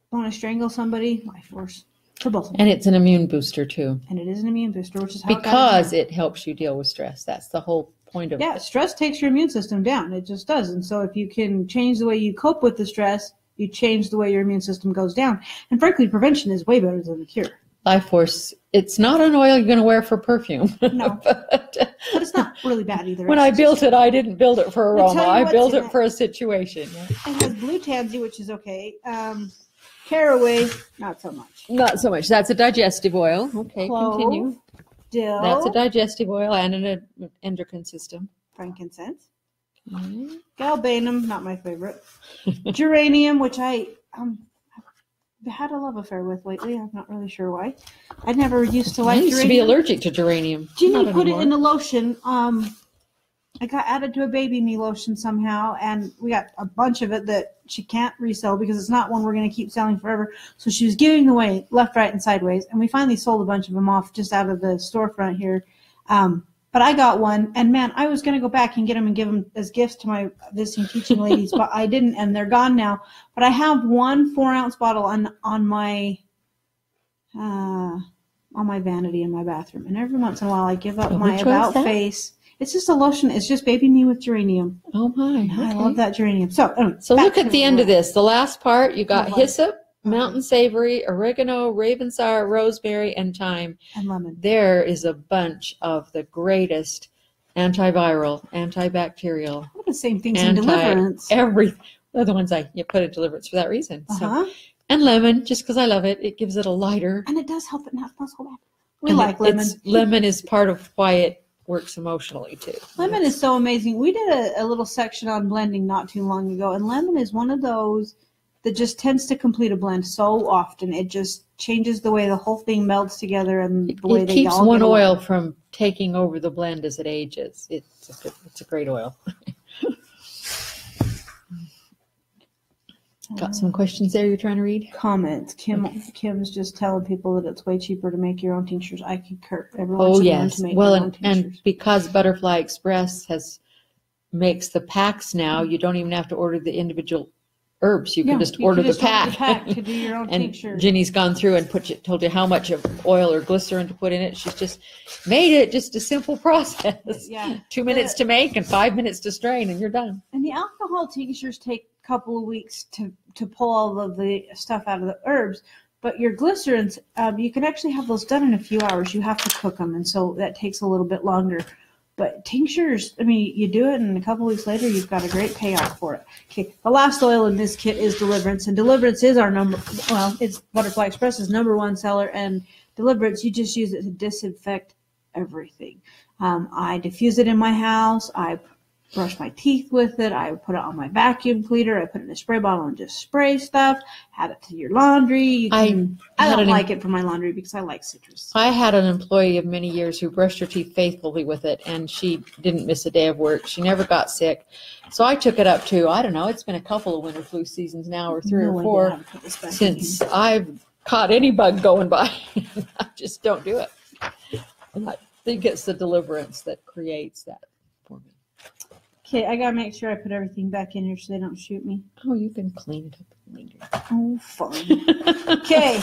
want to strangle somebody, Life Force for both of them. And it's an immune booster too. And it is an immune booster, which is how because it helps you deal with stress. That's the whole point of it. Yeah, stress takes your immune system down. It just does. And so if you can change the way you cope with the stress, you change the way your immune system goes down. And frankly, prevention is way better than the cure. Life Force, it's not an oil you're going to wear for perfume. No, but it's not really bad either. When I built it, I didn't build it for aroma. I built it for a situation. Yeah. It has blue tansy, which is okay. Caraway, not so much. Not so much. That's a digestive oil. Okay, Clove, continue. Dill. That's a digestive oil and an endocrine system. Frankincense. Mm-hmm. Galbanum, not my favorite. Geranium, which I had a love affair with lately. I'm not really sure why. I never used to like I used geranium. to be allergic to geranium. Ginny put it in a lotion. It got added to a baby me lotion somehow, and we got a bunch of it that she can't resell because it's not one we're going to keep selling forever. So she was giving away left, right, and sideways, and we finally sold a bunch of them off just out of the storefront here. But I got one, and man, I was going to go back and get them and give them as gifts to my visiting teaching ladies, but I didn't, and they're gone now. But I have one 4-ounce bottle on my vanity in my bathroom, and every once in a while I give up my about face. It's just a lotion. It's just baby me with geranium. Oh my! Okay. I love that geranium. So look at the end of this. The last part, you got hyssop, mountain savory, oregano, raven sour, rosemary, and thyme. And lemon. There is a bunch of the greatest antiviral, antibacterial. What the same things in Deliverance. They're the ones I put in Deliverance for that reason. So, and lemon, just because I love it. It gives it a lighter. And it does help it not smell so bad. We like lemon. Lemon is part of why it works emotionally too. Lemon is so amazing. We did a little section on blending not too long ago, and lemon is one of those that just tends to complete a blend so often. It just changes the way the whole thing melts together and the way it keeps one oil from taking over the blend as it ages. It's a great oil. Got some questions there you're trying to read? Comments. Kim's just telling people that it's way cheaper to make your own tinctures. I concur. Everyone should learn to make their own tinctures. And because Butterfly Express makes the packs now, you don't even have to order the individual herbs. You can just order the pack to do your own tincture. Ginny's gone through and told you how much of oil or glycerin to put in it. She's just made it just a simple process. Yeah. 2 minutes to make and 5 minutes to strain, and you're done. And the alcohol tinctures take a couple of weeks to pull all of the stuff out of the herbs. But your glycerins, you can actually have those done in a few hours. You have to cook them, and so that takes a little bit longer. But tinctures, I mean, you do it, and a couple weeks later, you've got a great payoff for it. Okay, the last oil in this kit is Deliverance, and Deliverance is it's Butterfly Express's #1 seller, and Deliverance, you just use it to disinfect everything. I diffuse it in my house. I brush my teeth with it. I put it on my vacuum cleaner. I put it in a spray bottle and just spray stuff. Add it to your laundry. I don't like it for my laundry because I like citrus. I had an employee of many years who brushed her teeth faithfully with it, and she didn't miss a day of work. She never got sick. So I took it up to, I don't know, it's been a couple of winter flu seasons now, or 3 or 4, since I've caught any bug going by. I just don't do it. And I think it's the Deliverance that creates that for me. Okay, I gotta make sure I put everything back in here so they don't shoot me. Oh, you can clean it up later. Oh, fun. Okay.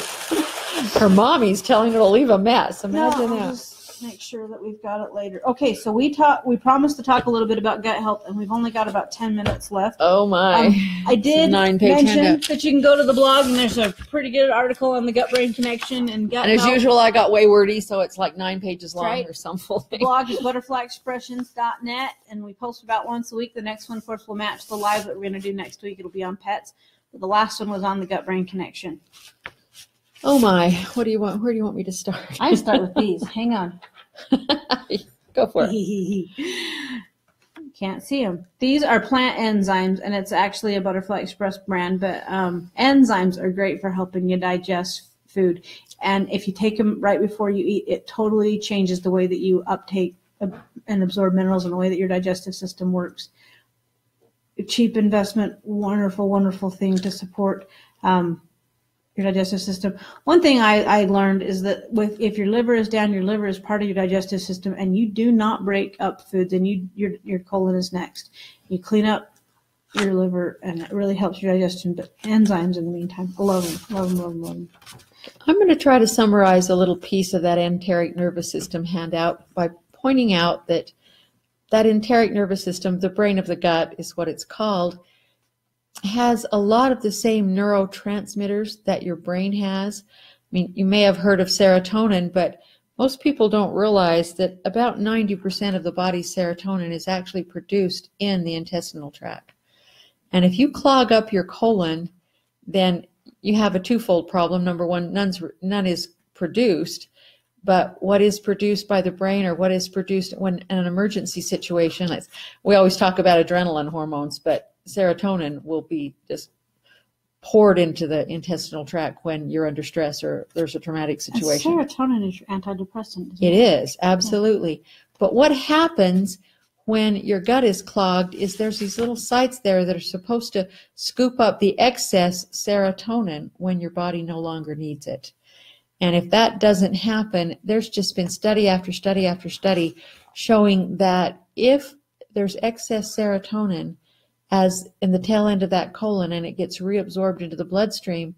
Her mommy's telling her to leave a mess. Imagine that. I'll just make sure that we've got it later. Okay, so we promised to talk a little bit about gut health, and we've only got about 10 minutes left. Oh my. I did mention that you can go to the blog, and there's a pretty good article on the gut-brain connection and gut health. And as usual, I got way wordy, so it's like 9 pages long or something. The blog is butterflyexpressions.net, and we post about once a week. The next one, of course, will match the live that we're going to do next week. It'll be on pets. But the last one was on the gut-brain connection. Oh my, what do you want? Where do you want me to start? I start with these. Hang on. Go for it. Can't see them. These are plant enzymes, and it's actually a Butterfly Express brand, but enzymes are great for helping you digest food. And if you take them right before you eat, it totally changes the way that you uptake and absorb minerals and the way that your digestive system works. A cheap investment, wonderful, wonderful thing to support your digestive system. One thing I learned is that if your liver is down, your liver is part of your digestive system, and you do not break up foods, and your colon is next. You clean up your liver, and it really helps your digestion. But enzymes, in the meantime, I love them, love them, love them, love them. I'm going to try to summarize a little piece of that enteric nervous system handout by pointing out that enteric nervous system, the brain of the gut is what it's called, has a lot of the same neurotransmitters that your brain has. I mean, you may have heard of serotonin, but most people don't realize that about 90% of the body's serotonin is actually produced in the intestinal tract. And if you clog up your colon, then you have a twofold problem. Number one, none is produced, but what is produced by the brain, or what is produced when in an emergency situation, we always talk about adrenaline hormones, but serotonin will be just poured into the intestinal tract when you're under stress or there's a traumatic situation. And serotonin is your antidepressant. It is, absolutely. Yeah. But what happens when your gut is clogged is there's these little sites there that are supposed to scoop up the excess serotonin when your body no longer needs it. And if that doesn't happen, there's just been study after study after study showing that if there's excess serotonin as in the tail end of that colon and it gets reabsorbed into the bloodstream,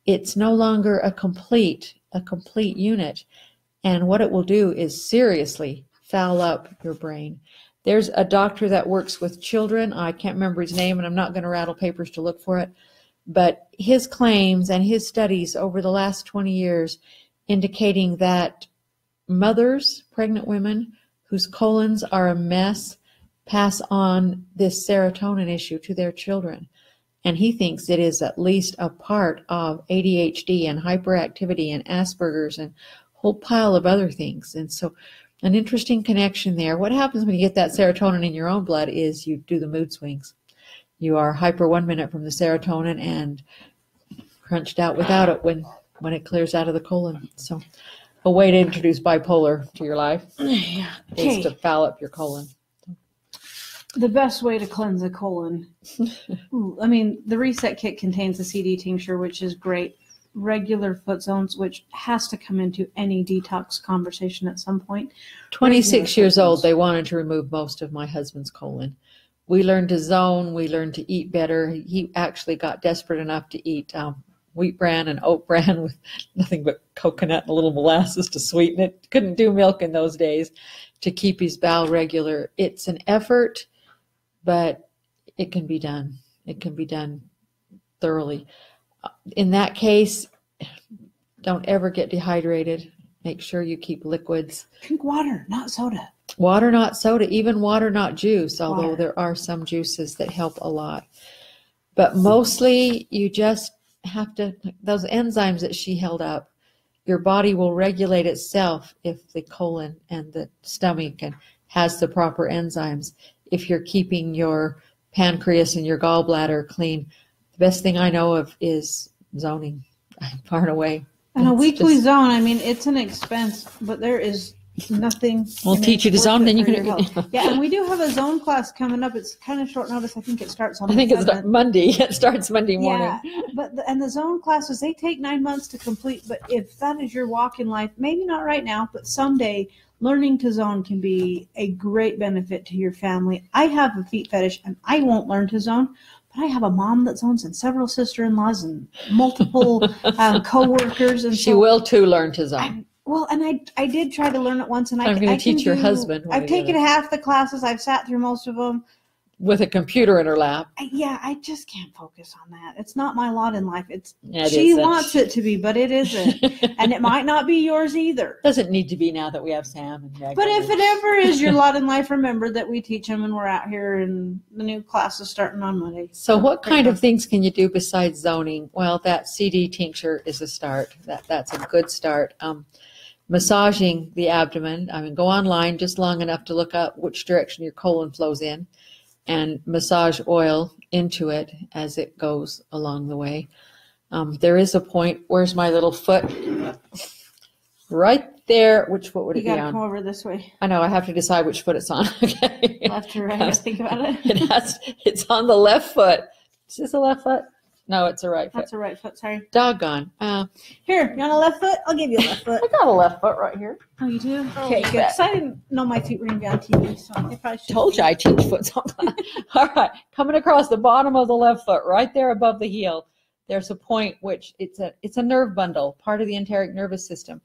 it's no longer a complete unit. And what it will do is seriously foul up your brain. There's a doctor that works with children. I can't remember his name, and I'm not going to rattle papers to look for it. But his claims and his studies over the last 20 years indicating that mothers, pregnant women whose colons are a mess, pass on this serotonin issue to their children. And he thinks it is at least a part of ADHD and hyperactivity and Asperger's and a whole pile of other things. And so an interesting connection there. What happens when you get that serotonin in your own blood is you do the mood swings. You are hyper 1 minute from the serotonin and crunched out without it when it clears out of the colon. So a way to introduce bipolar to your life is to foul up your colon. The best way to cleanse a colon. I mean, the Reset Kit contains the CD tincture, which is great. Regular foot zones, which has to come into any detox conversation at some point. 26 years old, they wanted to remove most of my husband's colon. We learned to zone. We learned to eat better. He actually got desperate enough to eat wheat bran and oat bran with nothing but coconut and a little molasses to sweeten it. Couldn't do milk in those days to keep his bowel regular. It's an effort, but it can be done. It can be done thoroughly. In that case, don't ever get dehydrated. Make sure you keep liquids. Drink water, not soda. Water, not soda, even water, not juice, although there are some juices that help a lot. But mostly you just have to, those enzymes that she held up, your body will regulate itself if the colon and the stomach has the proper enzymes. If you're keeping your pancreas and your gallbladder clean, the best thing I know of is zoning, far and away. And a weekly zone, I mean, it's an expense, but there is nothing. We'll teach you to zone, then you can. Yeah, and we do have a zone class coming up. It's kind of short notice. I think it starts on. It's Monday. It starts Monday morning. Yeah, but the zone classes, they take 9 months to complete. But if that is your walk in life, maybe not right now, but someday, learning to zone can be a great benefit to your family. I have a feet fetish, and I won't learn to zone. But I have a mom that zones and several sister-in-laws and multiple co-workers. And she will too learn to zone. I did try to learn it once, and I'm going to teach your husband. I've taken half the classes. I've sat through most of them. With a computer in her lap. I just can't focus on that. It's not my lot in life. She wants it to be, but it isn't. And it might not be yours either. Doesn't need to be now that we have Sam and Meg. But if it ever is your lot in life, remember that we teach them and we're out here and the new class is starting on Monday. So what kind of things can you do besides zoning? Well, that CD tincture is a start. That's a good start. massaging the abdomen. I mean, go online just long enough to look up which direction your colon flows in and massage oil into it as it goes along the way. There is a point, where's my little foot? Right there. Which foot would it be on? You got to come over this way. I know, I have to decide which foot it's on. Okay. Left or right, think about it. It's on the left foot. Is this a left foot? No, it's a right foot. That's a right foot, sorry. Doggone. Here, you want a left foot? I'll give you a left foot. I got a left foot right here. Oh, you do? Okay, good. Because I didn't know my feet were going to be on TV, so I probably should. Told you I teach foot class. All right, coming across the bottom of the left foot, right there above the heel, there's a point which it's a nerve bundle, part of the enteric nervous system.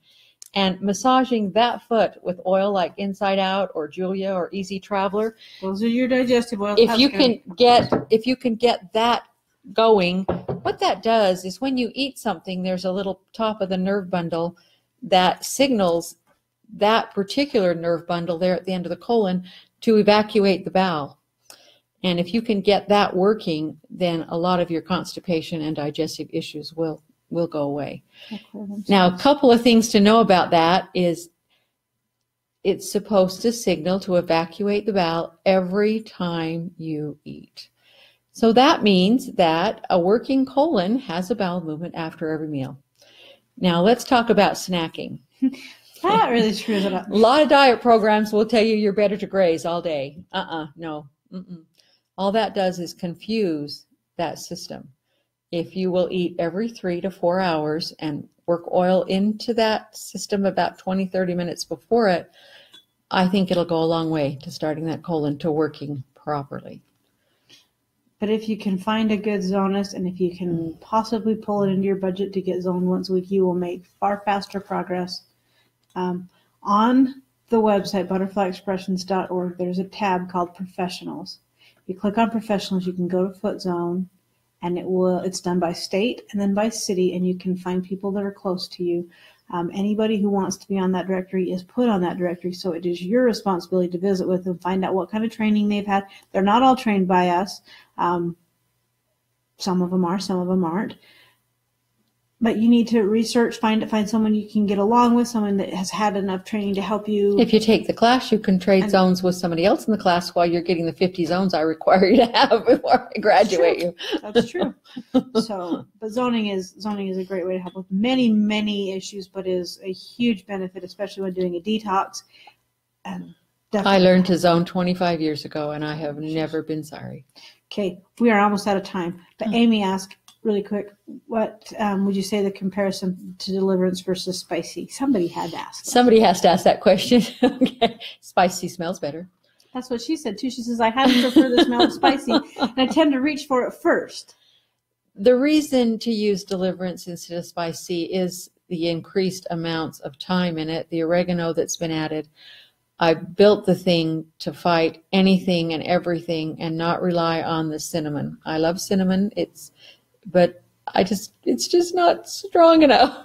And massaging that foot with oil like Inside Out or Julia or Easy Traveler. Those are your digestive oils. If you can get that going, what that does is when you eat something, there's a little top of the nerve bundle that signals that particular nerve bundle there at the end of the colon to evacuate the bowel. And if you can get that working, then a lot of your constipation and digestive issues will go away. Now, a couple of things to know about that is it's supposed to signal to evacuate the bowel every time you eat. So that means that a working colon has a bowel movement after every meal. Now, let's talk about snacking. That really screws it up. A lot of diet programs will tell you you're better to graze all day. No. All that does is confuse that system. If you will eat every 3 to 4 hours and work oil into that system about 20, 30 minutes before it, I think it'll go a long way to starting that colon to working properly. But if you can find a good zonist and if you can possibly pull it into your budget to get zoned once a week, you will make far faster progress. On the website, butterflyexpressions.org, there's a tab called Professionals. If you click on Professionals, you can go to Foot Zone, and it's done by state and then by city, and you can find people that are close to you. Anybody who wants to be on that directory is put on that directory, so it is your responsibility to visit with them, find out what kind of training they've had. They're not all trained by us. Some of them are, some of them aren't. But you need to research, find someone you can get along with, someone that has had enough training to help you. If you take the class, you can trade zones with somebody else in the class while you're getting the 50 zones I require you to have before I graduate you. That's true. But zoning is a great way to help with many, many issues, but is a huge benefit, especially when doing a detox. I learned to zone 25 years ago, and I have never been sorry. Okay, we are almost out of time. But Amy asked, really quick, what would you say the comparison to Deliverance versus spicy? Somebody had to ask that. Somebody has to ask that question. Okay. Spicy smells better. That's what she said too. She says, I had to prefer the smell of spicy, and I tend to reach for it first. The reason to use Deliverance instead of spicy is the increased amounts of thyme in it, the oregano that's been added. I built the thing to fight anything and everything and not rely on the cinnamon. I love cinnamon. But it's just not strong enough.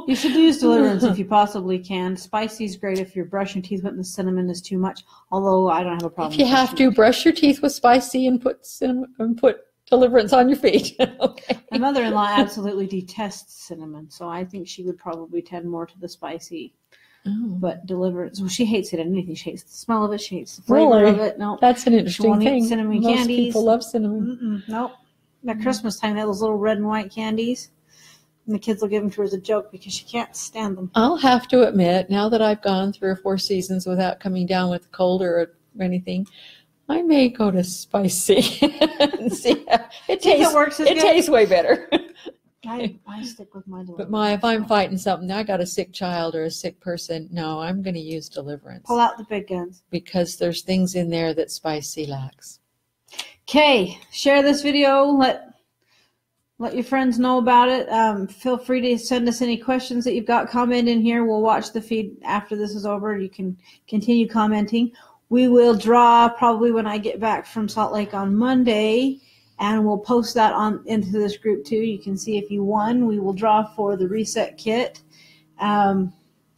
You should use Deliverance if you possibly can. Spicy is great if you're brushing your teeth with, and the cinnamon is too much. Although I don't have a problem. If you have to, brush your teeth with spicy and put Deliverance on your feet. Okay. My mother-in-law absolutely detests cinnamon, so I think she would probably tend more to the spicy. Oh. But Deliverance, well, she hates it in anything. She hates the smell of it. She hates the flavor of it. No, that's an interesting thing. Cinnamon Most candies. People love cinnamon. Nope. At Christmas time, those little red and white candies, and the kids will give them to her as a joke because she can't stand them. I'll have to admit, now that I've gone 3 or 4 seasons without coming down with a cold or anything, I may go to spicy and see. It tastes way better. I stick with my Deliverance. But if I'm fighting something, I got a sick child or a sick person, no, I'm going to use Deliverance. Pull out the big guns. Because there's things in there that spicy lacks. Okay, share this video. Let your friends know about it. Feel free to send us any questions that you've got. Comment in here. We'll watch the feed after this is over. You can continue commenting. We will draw probably when I get back from Salt Lake on Monday, and we'll post that into this group too. You can see if you won. We will draw for the reset kit.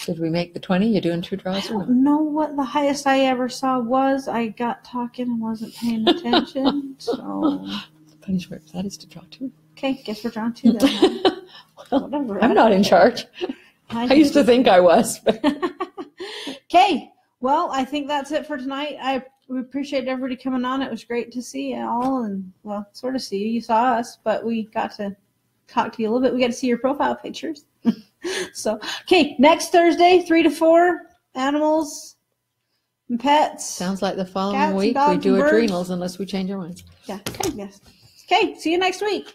Did we make the 20? You doing 2 draws? I don't know what the highest I ever saw was. I got talking and wasn't paying attention. So punishment for that is to draw 2. Okay, guess we're drawing 2 then. Well, whatever. I'm not in charge. I used to think I was. Okay. Well, I think that's it for tonight. We appreciate everybody coming on. It was great to see you all, and well, sort of see you. You saw us, but we got to talk to you a little bit. We got to see your profile pictures. So, okay, next Thursday, 3 to 4, animals and pets. Sounds like the following Cats and week we dogs do and birds. adrenals unless we change our minds. Yeah. Okay. Yes. Okay. See you next week.